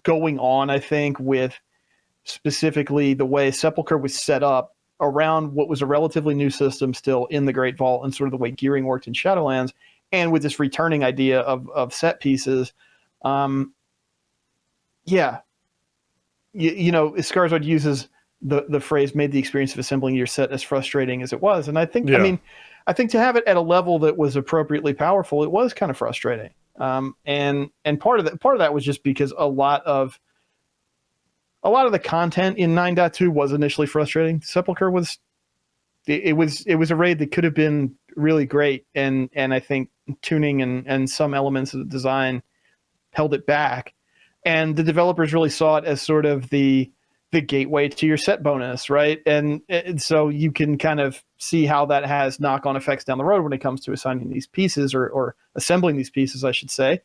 going on, I think, with specifically the way Sepulcher was set up around what was a relatively new system still in the Great Vault and sort of the way gearing worked in Shadowlands, and with this returning idea of set pieces. Skarzard uses the phrase "made the experience of assembling your set as frustrating as it was," and I think, I think to have it at a level that was appropriately powerful, it was kind of frustrating. And part of that was just because a lot of the content in 9.2 was initially frustrating. Sepulcher was a raid that could have been really great, and I think tuning and some elements of the design held it back. And the developers really saw it as sort of the gateway to your set bonus, right? And so you can kind of see how that has knock-on effects down the road when it comes to assigning these pieces or assembling these pieces, I should say.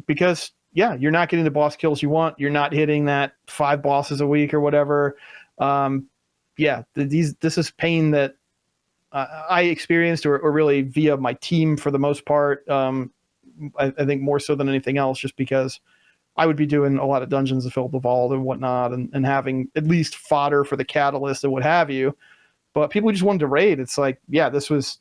Because, yeah, you're not getting the boss kills you want. You're not hitting that 5 bosses a week or whatever. This is pain that I experienced or really via my team for the most part. I think more so than anything else, just because I would be doing a lot of dungeons to fill the vault and whatnot, and having at least fodder for the catalyst and what have you. But people just wanted to raid. It's like, yeah, this was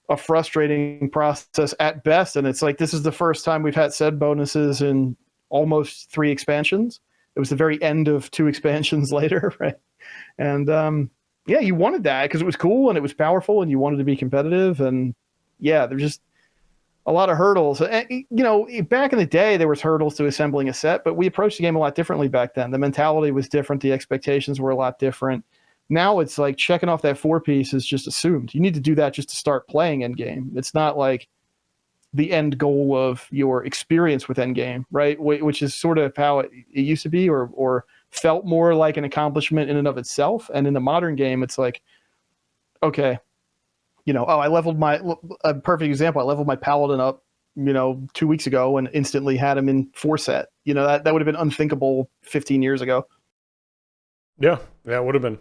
a frustrating process at best. And it's like, this is the first time we've had said bonuses in almost 3 expansions. It was the very end of 2 expansions later, right? And you wanted that because it was cool and it was powerful and you wanted to be competitive. And yeah, there's just a lot of hurdles. And, back in the day, there was hurdles to assembling a set, but we approached the game a lot differently back then. The mentality was different. The expectations were a lot different. Now it's like checking off that 4-piece is just assumed. You need to do that just to start playing Endgame. It's not like the end goal of your experience with Endgame, right? Which is sort of how it used to be or felt more like an accomplishment in and of itself. And in the modern game, it's like, okay, I leveled a perfect example. I leveled my Paladin up, 2 weeks ago and instantly had him in 4 set. That would have been unthinkable 15 years ago. Yeah, it would have been.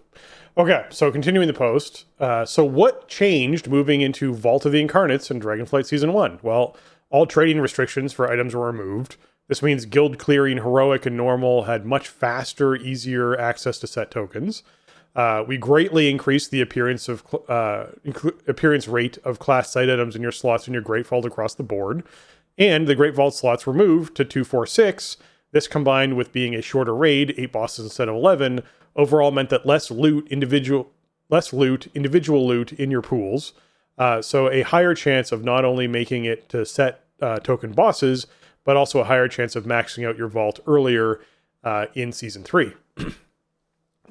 Okay, so continuing the post. So what changed moving into Vault of the Incarnates in Dragonflight Season 1? Well, all trading restrictions for items were removed. This means guild clearing Heroic and Normal had much faster, easier access to set tokens. We greatly increased the appearance rate of class site items in your slots in your Great Vault across the board. And the Great Vault slots were moved to 2, 4, 6. This combined with being a shorter raid, 8 bosses instead of 11, overall meant that less individual loot in your pools. So a higher chance of not only making it to set token bosses, but also a higher chance of maxing out your vault earlier in Season 3.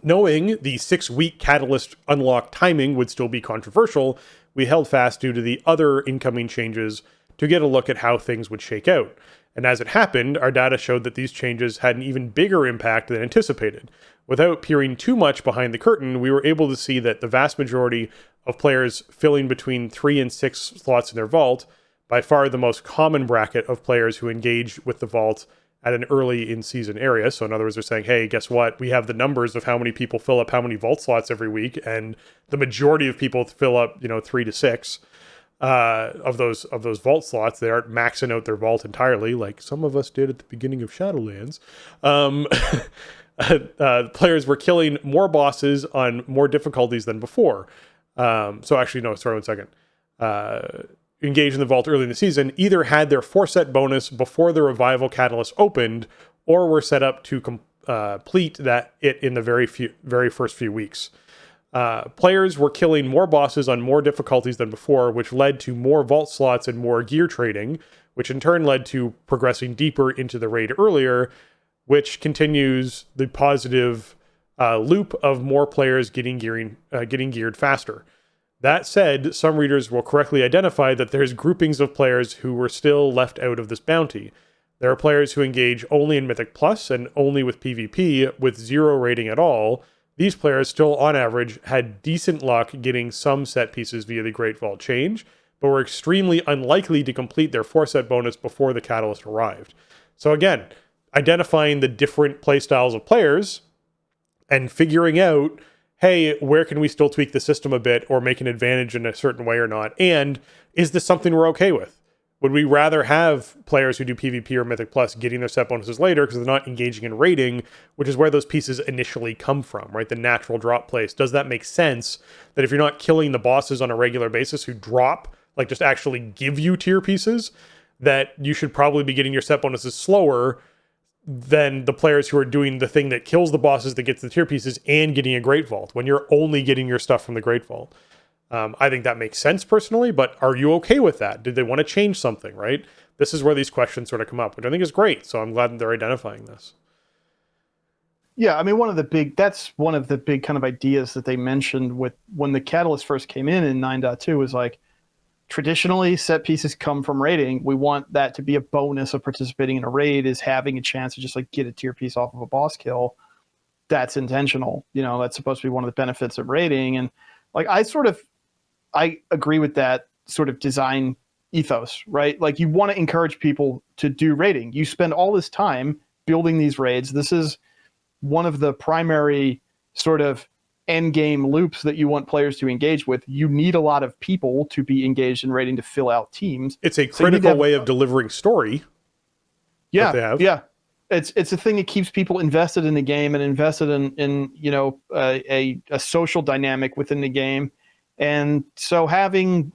Knowing the 6-week Catalyst unlock timing would still be controversial, we held fast due to the other incoming changes to get a look at how things would shake out. And as it happened, our data showed that these changes had an even bigger impact than anticipated. Without peering too much behind the curtain, we were able to see that the vast majority of players filling between 3 and 6 slots in their vault, by far the most common bracket of players who engage with the vault at an early in-season area. So in other words, they're saying, hey, guess what? We have the numbers of how many people fill up how many vault slots every week, and the majority of people fill up, 3 to 6 of those vault slots. They aren't maxing out their vault entirely, like some of us did at the beginning of Shadowlands. Players were killing more bosses on more difficulties than before. Sorry, 1 second. Engaged in the vault early in the season either had their 4-set bonus before the revival catalyst opened, or were set up to complete that in the very first few weeks. Players were killing more bosses on more difficulties than before, which led to more vault slots and more gear trading, which in turn led to progressing deeper into the raid earlier, which continues the positive loop of more players getting geared faster. That said, some readers will correctly identify that there's groupings of players who were still left out of this bounty. There are players who engage only in Mythic Plus and only with PvP with 0 rating at all. These players still, on average, had decent luck getting some set pieces via the Great Vault change, but were extremely unlikely to complete their 4-set bonus before the Catalyst arrived. So again, identifying the different playstyles of players and figuring out, hey, where can we still tweak the system a bit or make an advantage in a certain way or not? And is this something we're okay with? Would we rather have players who do PvP or Mythic Plus getting their set bonuses later because they're not engaging in raiding, which is where those pieces initially come from, right? The natural drop place. Does that make sense that if you're not killing the bosses on a regular basis who drop, like just actually give you tier pieces, that you should probably be getting your set bonuses slower than the players who are doing the thing that kills the bosses that gets the tier pieces and getting a Great Vault when you're only getting your stuff from the Great Vault? I think that makes sense personally, but are you okay with that? Did they want to change something, right? This is where these questions sort of come up, which I think is great. So I'm glad that they're identifying this. Yeah, I mean, that's one of the big kind of ideas that they mentioned with when the Catalyst first came in 9.2 was like, traditionally set pieces come from raiding. We want that to be a bonus of participating in a raid, is having a chance to just like get a tier piece off of a boss kill. That's intentional. That's supposed to be one of the benefits of raiding. And like, I agree with that sort of design ethos, right? Like, you want to encourage people to do raiding. You spend all this time building these raids. This is one of the primary sort of end game loops that you want players to engage with. You need a lot of people to be engaged in raiding to fill out teams. It's a critical way of delivering story. Yeah. Yeah. It's a thing that keeps people invested in the game and invested in a social dynamic within the game. And so having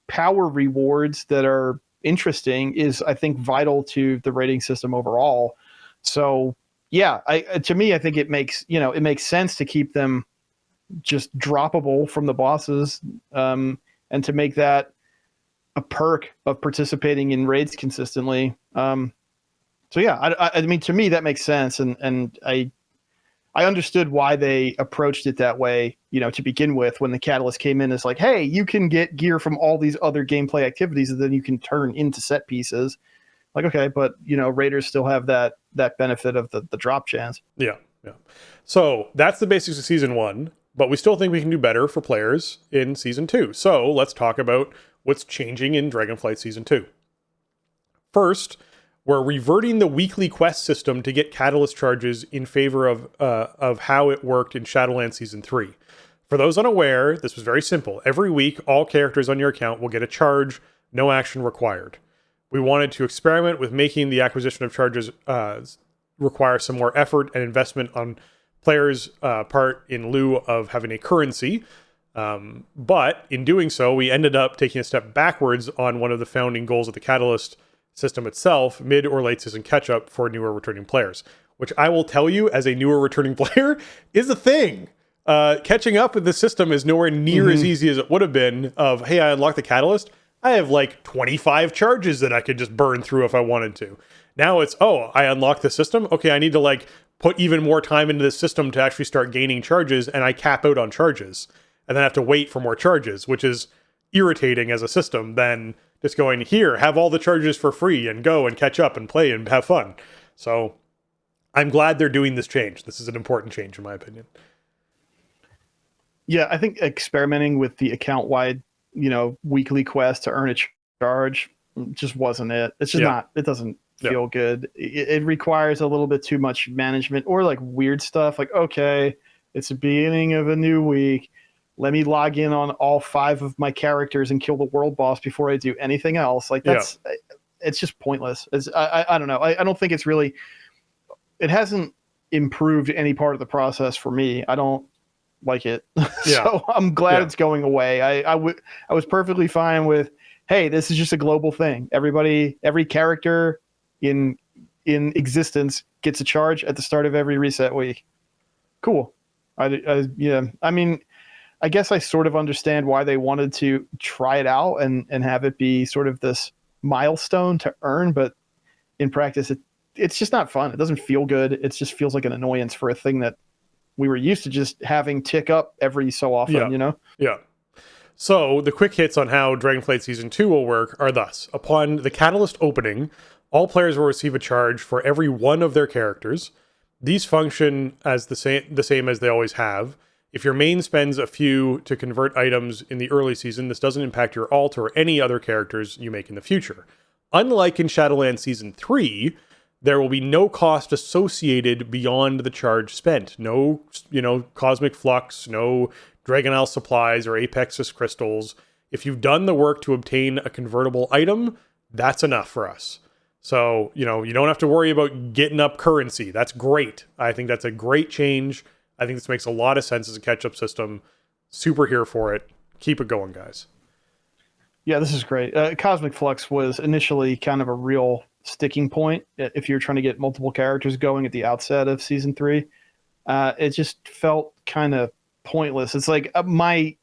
power rewards that are interesting is, I think, vital to the rating system overall. So yeah, to me, I think it makes sense to keep them just droppable from the bosses, and to make that a perk of participating in raids consistently. So yeah, I mean, to me, that makes sense. And I understood why they approached it that way, to begin with, when the Catalyst came in. It's like, hey, you can get gear from all these other gameplay activities that then you can turn into set pieces. Like, okay, but raiders still have that benefit of the drop chance. Yeah. So that's the basics of Season 1, but we still think we can do better for players in Season 2. So let's talk about what's changing in Dragonflight Season 2. First, we're reverting the weekly quest system to get Catalyst charges in favor of how it worked in Shadowlands Season 3. For those unaware, this was very simple. Every week, all characters on your account will get a charge, no action required. We wanted to experiment with making the acquisition of charges require some more effort and investment on players' part in lieu of having a currency. But in doing so, we ended up taking a step backwards on one of the founding goals of the Catalyst system itself, mid or late season catch up for newer returning players, which I will tell you as a newer returning player is a thing. catching up with the system is nowhere near as easy as it would have been of, hey, I unlocked the catalyst. I have like 25 charges that I could just burn through if I wanted to. Now it's, oh, I unlocked the system. Okay, I need to like put even more time into the system to actually start gaining charges, and I cap out on charges. And then I have to wait for more charges, which is irritating as a system than just going, here, have all the charges for free and go and catch up and play and have fun. So I'm glad they're doing this change. This is an important change in my opinion. Yeah, I think experimenting with the account-wide, weekly quest to earn a charge just wasn't it. It's just not, it doesn't feel good. It requires a little bit too much management or like weird stuff like, okay, it's the beginning of a new week. Let me log in on all 5 of my characters and kill the world boss before I do anything else. Like it's just pointless. I don't know. I don't think it's really, it hasn't improved any part of the process for me. I don't like it. So I'm glad it's going away. I was perfectly fine with, hey, this is just a global thing. Every character in existence gets a charge at the start of every reset week. Cool. I mean, I guess I sort of understand why they wanted to try it out and have it be sort of this milestone to earn, but in practice, it's just not fun. It doesn't feel good. It just feels like an annoyance for a thing that we were used to just having tick up every so often, Yeah. So the quick hits on how Dragonflight Season 2 will work are thus. Upon the Catalyst opening, all players will receive a charge for every one of their characters. These function as the same as they always have. If your main spends a few to convert items in the early season, this doesn't impact your alt or any other characters you make in the future. Unlike in Shadowlands Season 3, there will be no cost associated beyond the charge spent. No, Cosmic Flux, no Dragon Isle supplies or Apexus crystals. If you've done the work to obtain a convertible item, that's enough for us. So, you don't have to worry about getting up currency. That's great. I think that's a great change. I think this makes a lot of sense as a catch-up system. Super here for it. Keep it going, guys. Yeah, this is great. Cosmic Flux was initially kind of a real sticking point if you're trying to get multiple characters going at the outset of Season 3. It just felt kind of pointless. It's like my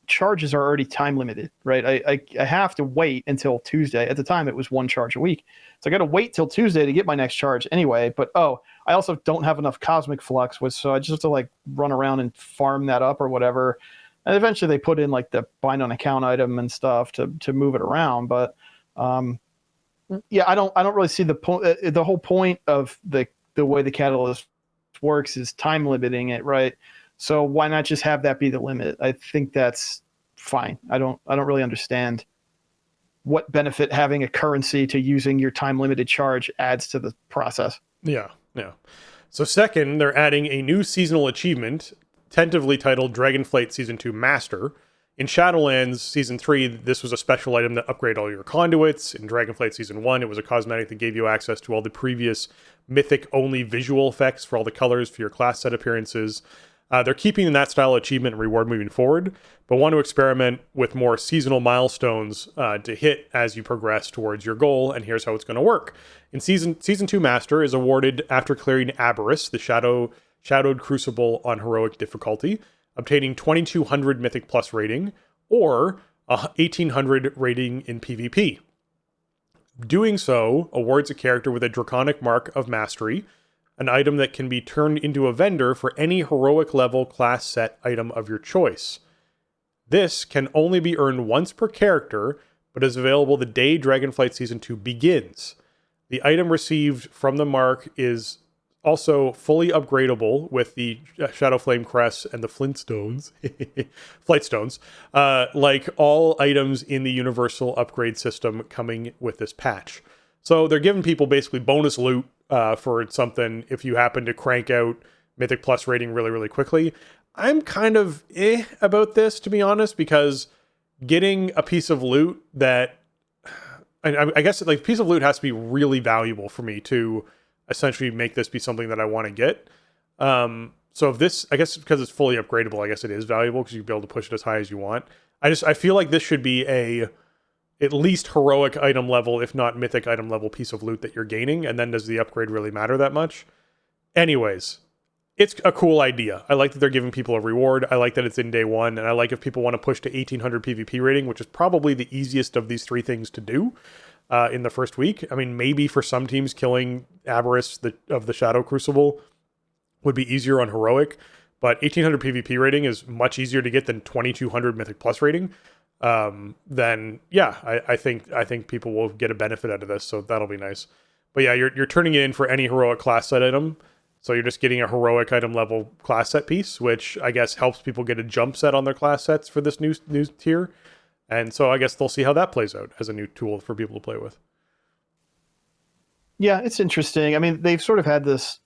charges are already time limited, right? I have to wait until Tuesday. At the time, it was 1 charge a week. So I got to wait till Tuesday to get my next charge anyway. But, I also don't have enough Cosmic Flux, so I just have to like run around and farm that up or whatever. And eventually they put in like the bind on account item and stuff to move it around. But I don't really see the point. The whole point of the way the Catalyst works is time limiting it, right? So why not just have that be the limit? I think that's fine. I don't really understand what benefit having a currency to using your time limited charge adds to the process. Yeah. So second, they're adding a new seasonal achievement, tentatively titled Dragonflight Season 2 Master. In Shadowlands Season 3, this was a special item that upgraded all your conduits. In Dragonflight Season 1, it was a cosmetic that gave you access to all the previous Mythic-only visual effects for all the colors for your class set appearances. They're keeping that style achievement and reward moving forward, but want to experiment with more seasonal milestones to hit as you progress towards your goal, and here's how it's going to work. In Season 2 Master is awarded after clearing Aberrus, the Shadowed Crucible on heroic difficulty, obtaining 2200 Mythic Plus rating, or 1800 rating in PvP. Doing so awards a character with a Draconic Mark of Mastery, an item that can be turned into a vendor for any heroic level class set item of your choice. This can only be earned once per character, but is available the day Dragonflight Season 2 begins. The item received from the mark is also fully upgradable with the Shadowflame Crest and the Flintstones, Flightstones, like all items in the Universal Upgrade system coming with this patch. So they're giving people basically bonus loot for something if you happen to crank out Mythic Plus rating really, really quickly. I'm kind of about this, to be honest, because getting a piece of loot that... I guess like piece of loot has to be really valuable for me to essentially make this be something that I want to get. So if this, I guess because it's fully upgradable, I guess it is valuable because you'll be able to push it as high as you want. I feel like this should be at least heroic item level, if not mythic item level piece of loot that you're gaining. And then does the upgrade really matter that much? Anyways, it's a cool idea. I like that they're giving people a reward. I like that it's in day one, and I like if people want to push to 1800 PvP rating, which is probably the easiest of these three things to do in the first week. I mean, maybe for some teams, killing Aberrus of the Shadow Crucible would be easier on Heroic, but 1800 PvP rating is much easier to get than 2200 Mythic Plus rating. Then yeah, I think people will get a benefit out of this, so that'll be nice. But yeah, you're turning it in for any heroic class set item, so you're just getting a heroic item level class set piece, which I guess helps people get a jump set on their class sets for this new tier. And so I guess they'll see how that plays out as a new tool for people to play with. Yeah, it's interesting. I mean, they've sort of had this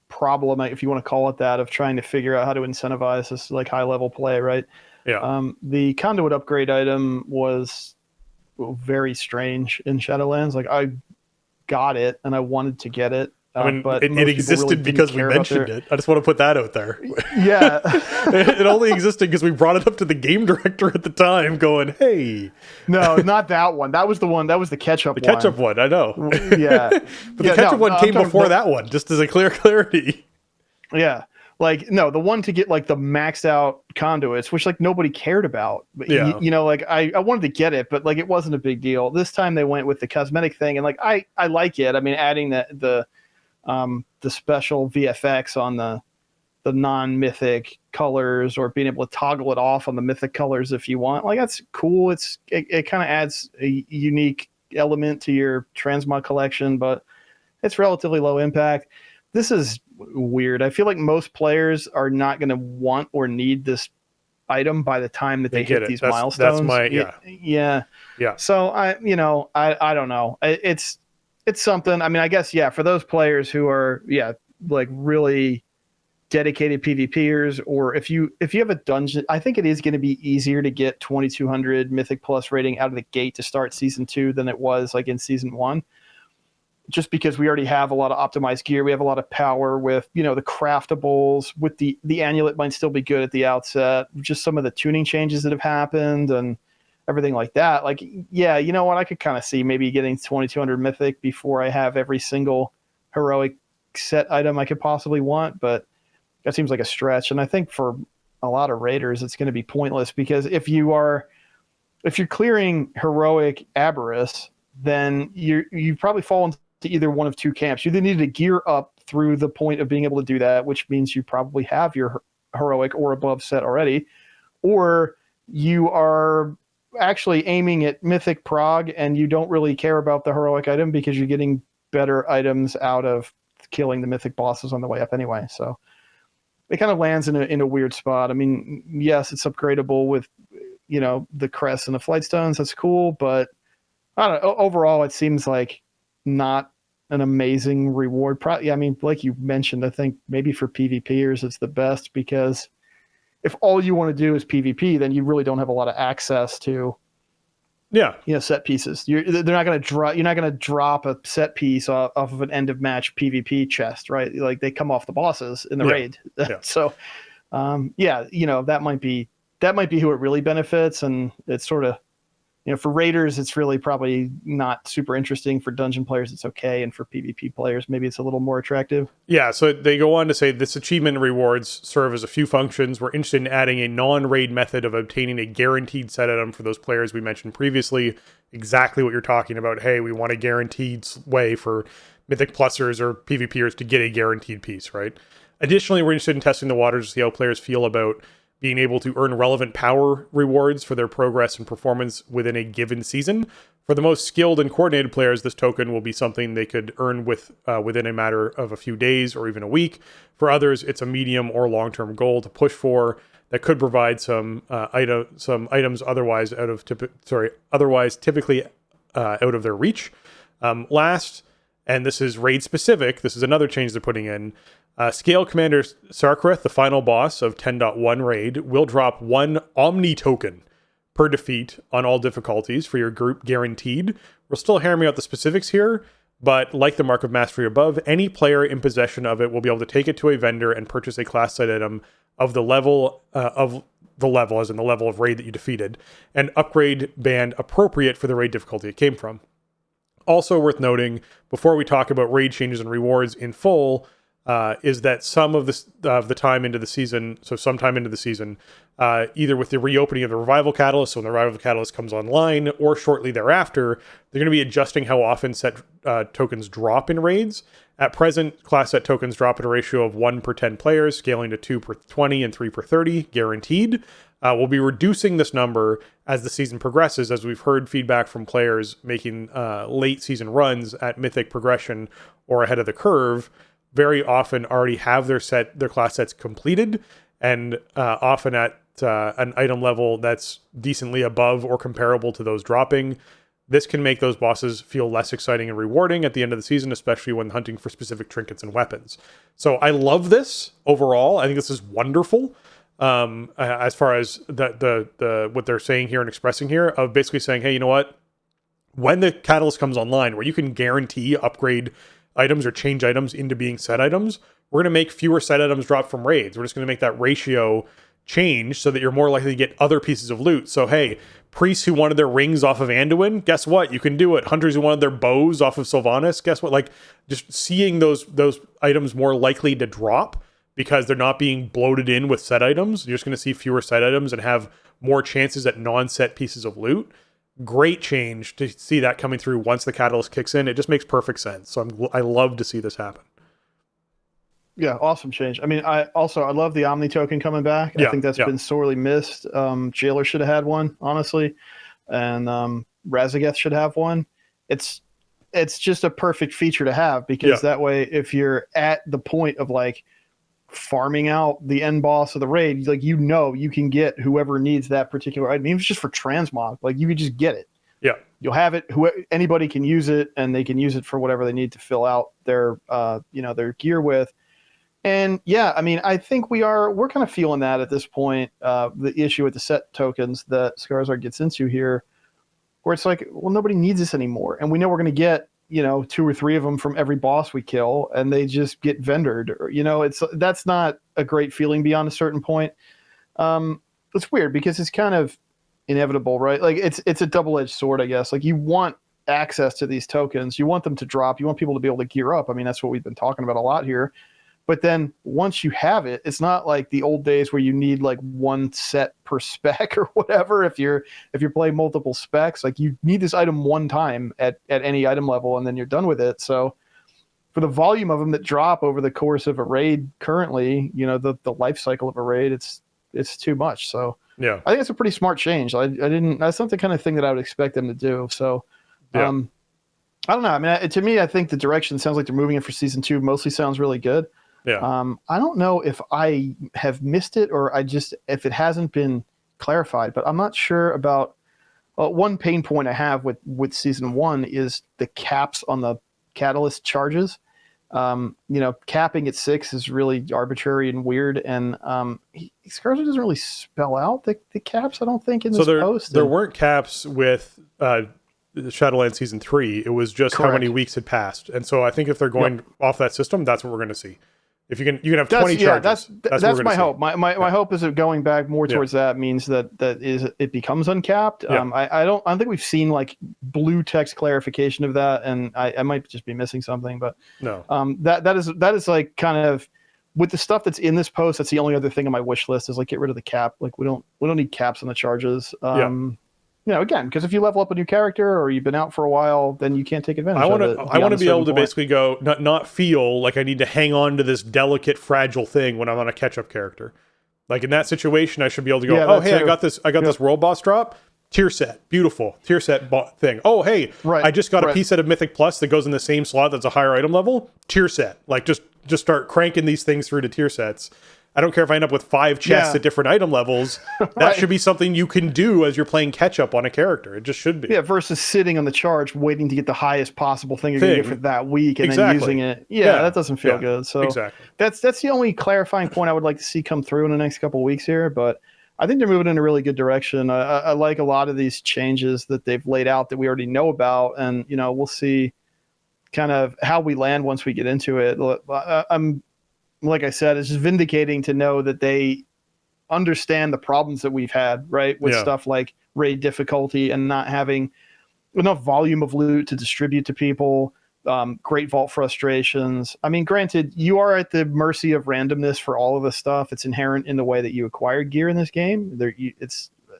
problem, if you want to call it that, of trying to figure out how to incentivize this like high level play, right? Yeah. The conduit upgrade item was very strange in Shadowlands. Like, I got it and I wanted to get it. I mean, but it existed really because we mentioned it. I just want to put that out there. Yeah. It only existed because we brought it up to the game director at the time going, hey. No, not that one. That was the one. That was the ketchup one. The ketchup one, I know. Yeah. But the ketchup one came before that one, just as a clarity. Yeah. Like, no, the one to get like the maxed out conduits, which like nobody cared about. But yeah. You know, like I wanted to get it, but like it wasn't a big deal. This time they went with the cosmetic thing, and like I like it. I mean, adding the special VFX on the non-mythic colors, or being able to toggle it off on the mythic colors if you want. Like, that's cool. It kind of adds a unique element to your transmog collection, but it's relatively low impact. This is weird. I feel like most players are not going to want or need this item by the time that they hit these milestones. Yeah. So I don't know. It's something. I mean, I guess, yeah, for those players who are, like really dedicated PvPers, or if you have a dungeon, I think it is going to be easier to get 2200 Mythic Plus rating out of the gate to start season 2 than it was like in season 1. Just because we already have a lot of optimized gear, we have a lot of power with, the craftables. With the Annulet might still be good at the outset. Just some of the tuning changes that have happened and everything like that. Like, yeah, you know what? I could kind of see maybe getting 2200 Mythic before I have every single heroic set item I could possibly want, but that seems like a stretch. And I think for a lot of raiders, it's going to be pointless, because if you're clearing heroic Aberrus, then you probably fall into either one of two camps. You either need to gear up through the point of being able to do that, which means you probably have your heroic or above set already, or you are actually aiming at mythic prog and you don't really care about the heroic item because you're getting better items out of killing the mythic bosses on the way up anyway. So it kind of lands in a weird spot. I mean, yes, it's upgradable with the crests and the flight stones. That's cool, but I don't know. Overall, it seems like not an amazing reward. I mean, like you mentioned, I think maybe for PvPers it's the best, because if all you want to do is PvP, then you really don't have a lot of access to set pieces. You're not going to drop a set piece off of an end of match PvP chest, right? Like, they come off the bosses in the raid. So that might be who it really benefits, and it's sort of, for raiders, it's really probably not super interesting. For dungeon players, it's okay. And for PvP players, maybe it's a little more attractive. Yeah, so they go on to say this achievement rewards serve as a few functions. We're interested in adding a non-raid method of obtaining a guaranteed set item for those players we mentioned previously. Exactly what you're talking about. Hey, we want a guaranteed way for Mythic Plusers or PvPers to get a guaranteed piece, right? Additionally, we're interested in testing the waters to see how players feel about being able to earn relevant power rewards for their progress and performance within a given season. For the most skilled and coordinated players, this token will be something they could earn within a matter of a few days or even a week. For others, it's a medium or long-term goal to push for that could provide some items otherwise typically out of their reach. Last, and this is raid specific, this is another change they're putting in. Scale Commander Sarkareth, the final boss of 10.1 raid, will drop 1 Omni token per defeat on all difficulties for your group guaranteed. We're still hammering out the specifics here, but like the Mark of Mastery above, any player in possession of it will be able to take it to a vendor and purchase a class set item of the level as in the level of raid that you defeated, and upgrade band appropriate for the raid difficulty it came from. Also worth noting, before we talk about raid changes and rewards in full, is that some of the time into the season, so sometime into the season, either with the reopening of the Revival Catalyst, so when the Revival Catalyst comes online, or shortly thereafter, they're going to be adjusting how often set tokens drop in raids. At present, class set tokens drop at a ratio of 1 per 10 players, scaling to 2 per 20 and 3 per 30, guaranteed. We'll be reducing this number as the season progresses, as we've heard feedback from players making late season runs at Mythic progression or ahead of the curve very often already have their class sets completed, and often at an item level that's decently above or comparable to those dropping. This can make those bosses feel less exciting and rewarding at the end of the season, especially when hunting for specific trinkets and weapons. So I love this overall. I think this is wonderful. As far as the what they're saying here and expressing here, of basically saying, hey, you know what? When the Catalyst comes online, where you can guarantee upgrade items or change items into being set items, we're going to make fewer set items drop from raids. We're just going to make that ratio change so that you're more likely to get other pieces of loot. So, hey, priests who wanted their rings off of Anduin, guess what? You can do it. Hunters who wanted their bows off of Sylvanas, guess what? Like, just seeing those items more likely to drop because they're not being bloated in with set items. You're just going to see fewer set items and have more chances at non-set pieces of loot. Great change to see that coming through once the Catalyst kicks in. It just makes perfect sense. So I love to see this happen. Yeah, awesome change. I mean, I love the Omni token coming back. I think that's been sorely missed. Jailer should have had one, honestly, and Razageth should have one. It's just a perfect feature to have, because that way, if you're at the point of like farming out the end boss of the raid, like, you know, you can get whoever needs that particular item. Even if it's just for transmog, like, you could just get it. Yeah, you'll have it. Anybody can use it, and they can use it for whatever they need to fill out their their gear with. And yeah, I mean, I think we're kind of feeling that at this point. The issue with the set tokens that Skarzar gets into here, where it's like, well, nobody needs this anymore, and we know we're going to get 2 or 3 of them from every boss we kill, and they just get vendored. That's not a great feeling beyond a certain point. It's weird because it's kind of inevitable, right? Like, it's a double-edged sword, I guess. Like, you want access to these tokens, you want them to drop, you want people to be able to gear up. I mean, that's what we've been talking about a lot here. But then once you have it, it's not like the old days where you need like one set per spec or whatever. If you're playing multiple specs, like, you need this item one time at any item level, and then you're done with it. So for the volume of them that drop over the course of a raid currently, the life cycle of a raid, it's too much. So yeah, I think it's a pretty smart change. That's not the kind of thing that I would expect them to do. So I don't know. I mean, to me, I think the direction sounds like they're moving in for season 2 mostly sounds really good. Yeah. I don't know if I have missed it or if it hasn't been clarified, but I'm not sure about one pain point I have with season 1 is the caps on the Catalyst charges. Capping at 6 is really arbitrary and weird, and Skarzar doesn't really spell out the caps, I don't think, in this post. There weren't caps with Shadowlands season 3. It was just Correct. How many weeks had passed, and so I think if they're going off that system, that's what we're going to see. If you can have 20 charges. That's my hope. My hope is that going back more towards that means that it becomes uncapped. Yeah. I don't think we've seen like blue text clarification of that, and I might just be missing something. But no, that is like kind of with the stuff that's in this post. That's the only other thing on my wish list is like get rid of the cap. Like we don't need caps on the charges. Again, because if you level up a new character or you've been out for a while, then you can't take advantage of it. I want to be able to basically go, not feel like I need to hang on to this delicate, fragile thing when I'm on a catch-up character. Like in that situation, I should be able to go, I got this world boss drop, tier set, beautiful, tier set thing. Oh, hey, I just got a piece set of Mythic Plus that goes in the same slot that's a higher item level, tier set. Like just start cranking these things through to tier sets. I don't care if I end up with 5 chests at different item levels. That should be something you can do as you're playing catch up on a character. It just should be. Yeah, versus sitting on the charge waiting to get the highest possible thing you're going to get for that week and then using it. Yeah, that doesn't feel good. So that's the only clarifying point I would like to see come through in the next couple of weeks here. But I think they're moving in a really good direction. I like a lot of these changes that they've laid out that we already know about. And, we'll see kind of how we land once we get into it. Like I said, it's just vindicating to know that they understand the problems that we've had, right? With stuff like raid difficulty and not having enough volume of loot to distribute to people. great vault frustrations. I mean, granted, you are at the mercy of randomness for all of this stuff. It's inherent in the way that you acquire gear in this game.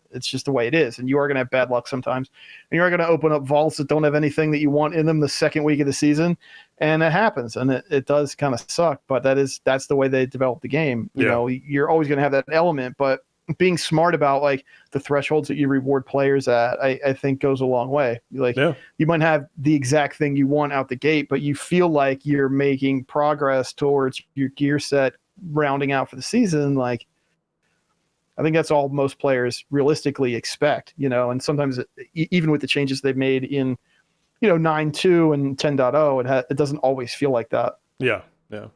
It's just the way it is, and you are going to have bad luck sometimes, and you are going to open up vaults that don't have anything that you want in them the second week of the season, and it happens, and it does kind of suck. But that's the way they develop the game. You know, you're always going to have that element, but being smart about like the thresholds that you reward players at, I think goes a long way. Like you might have the exact thing you want out the gate, but you feel like you're making progress towards your gear set rounding out for the season. Like, I think that's all most players realistically expect, you know, and sometimes even with the changes they've made in, you know, 9.2 and 10.0, it doesn't always feel like that. Yeah. Yeah.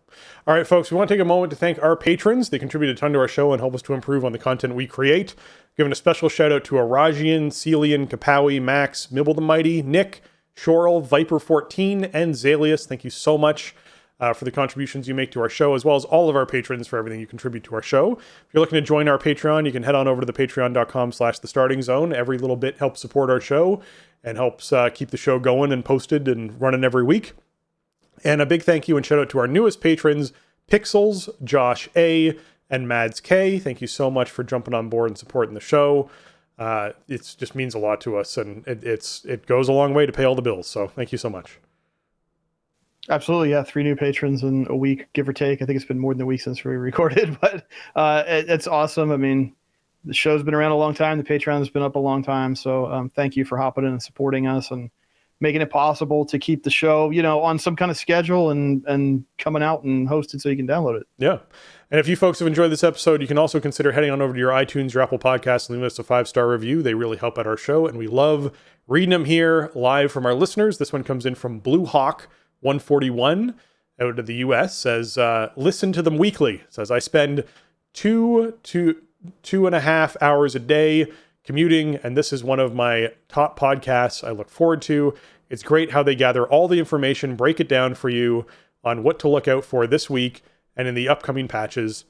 All right, folks, we want to take a moment to thank our patrons. They contribute a ton to our show and help us to improve on the content we create. Giving a special shout out to Arajian, Celian, Kapawi, Max, Mibble the Mighty, Nick, Shorel, Viper14, and Zalius. Thank you so much for the contributions you make to our show, as well as all of our patrons for everything you contribute to our show. If you're looking to join our Patreon, you can head on over to the patreon.com/thestartingzone. Every little bit helps support our show and helps keep the show going and posted and running every week. And a big thank you and shout out to our newest patrons, Pixels, Josh A, and Mads K. Thank you so much for jumping on board and supporting the show. It just means a lot to us, and it goes a long way to pay all the bills. So thank you so much. Absolutely, yeah. 3 new patrons in a week, give or take. I think it's been more than a week since we recorded, but it's awesome. I mean, the show's been around a long time. The Patreon's been up a long time. So thank you for hopping in and supporting us and making it possible to keep the show, you know, on some kind of schedule and coming out and hosted so you can download it. Yeah. And if you folks have enjoyed this episode, you can also consider heading on over to your iTunes, your Apple Podcasts, and leaving us a 5-star review. They really help out our show, and we love reading them here live from our listeners. This one comes in from Blue Hawk 141 out of the US. Says, listen to them weekly. Says, I spend 2.5 hours a day commuting, and this is one of my top podcasts I look forward to. It's great how they gather all the information, break it down for you on what to look out for this week and in the upcoming patches.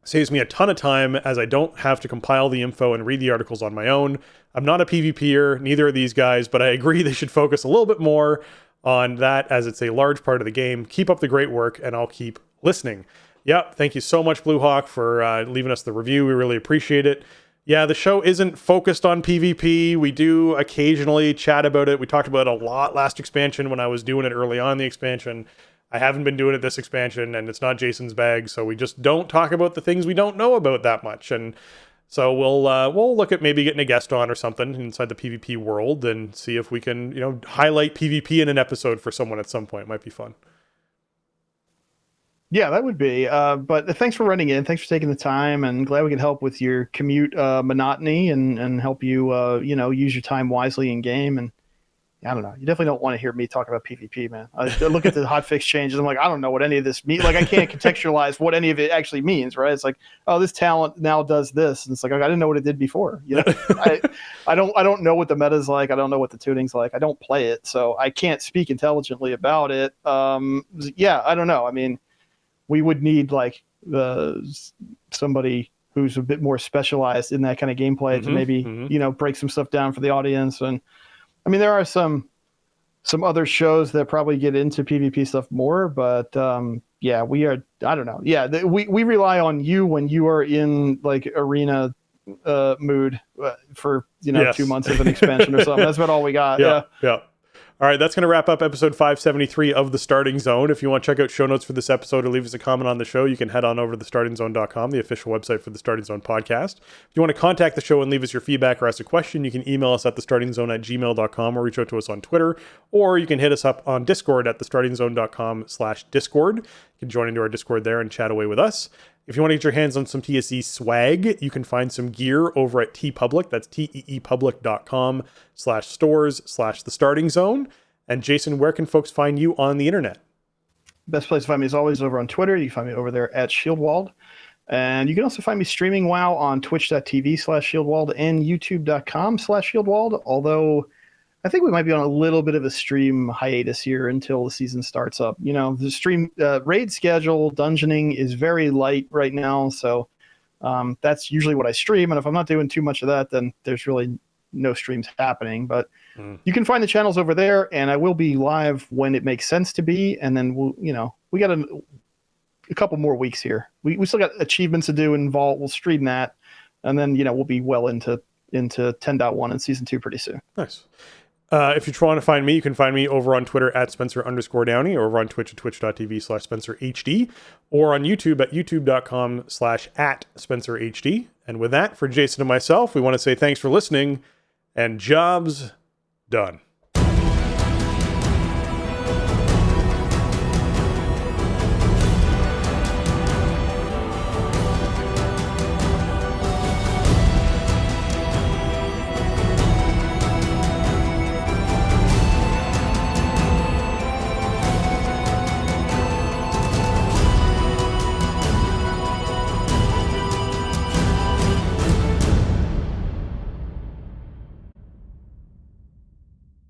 Saves me a ton of time as I don't have to compile the info and read the articles on my own. I'm not a PvPer, neither are these guys, but I agree they should focus a little bit more on that as it's a large part of the game. Keep up the great work, and I'll keep listening. Yep, thank you so much, Blue Hawk, for leaving us the review. We really appreciate it. Yeah, the show isn't focused on PvP. We do occasionally chat about it. We talked about it a lot last expansion when I was doing it early on in the expansion. I haven't been doing it this expansion, and it's not Jason's bag, so we just don't talk about the things we don't know about that much. And so we'll look at maybe getting a guest on or something inside the PvP world and see if we can, you know, highlight PvP in an episode for someone at some point. It might be fun. Yeah, that would be. But thanks for running in. Thanks for taking the time, and glad we can help with your commute monotony and help you, you know, use your time wisely in game. And I don't know. You definitely don't want to hear me talk about PvP, man. I look at the hotfix changes. I'm like, I don't know what any of this means. Like, I can't contextualize what any of it actually means, right? It's like, oh, this talent now does this, and it's like, I didn't know what it did before. You know, I don't know what the meta's like. I don't know what the tuning's like. I don't play it, so I can't speak intelligently about it. Yeah, I don't know. I mean, we would need like somebody who's a bit more specialized in that kind of gameplay to maybe you know, break some stuff down for the audience. And I mean, there are some other shows that probably get into PvP stuff more, but yeah, we are. I don't know. Yeah, we rely on you when you are in like arena mood for, you know, 2 months of an expansion or something. That's about all we got. Yeah. All right, that's going to wrap up episode 573 of The Starting Zone. If you want to check out show notes for this episode or leave us a comment on the show, you can head on over to thestartingzone.com, the official website for The Starting Zone podcast. If you want to contact the show and leave us your feedback or ask a question, you can email us at thestartingzone@gmail.com or reach out to us on Twitter, or you can hit us up on Discord at thestartingzone.com/Discord. You can join into our Discord there and chat away with us. If you want to get your hands on some TSE swag, you can find some gear over at TeePublic. That's teepublic.com/stores/thestartingzone. And Jason, where can folks find you on the internet? Best place to find me is always over on Twitter. You can find me over there at Shieldwald. And you can also find me streaming WoW on twitch.tv/Shieldwald and youtube.com/Shieldwald. Although I think we might be on a little bit of a stream hiatus here until the season starts up. You know, the stream raid schedule, dungeoning is very light right now. So that's usually what I stream. And if I'm not doing too much of that, then there's really no streams happening. But you can find the channels over there, and I will be live when it makes sense to be. And then we got a couple more weeks here. We still got achievements to do in Vault. We'll stream that, and then we'll be well into 10.1 and season 2 pretty soon. Nice. If you want to find me, you can find me over on Twitter at Spencer_Downey, or over on Twitch at twitch.tv/SpencerHD, or on YouTube at youtube.com/@SpencerHD. And with that, for Jason and myself, we want to say thanks for listening, and job's done.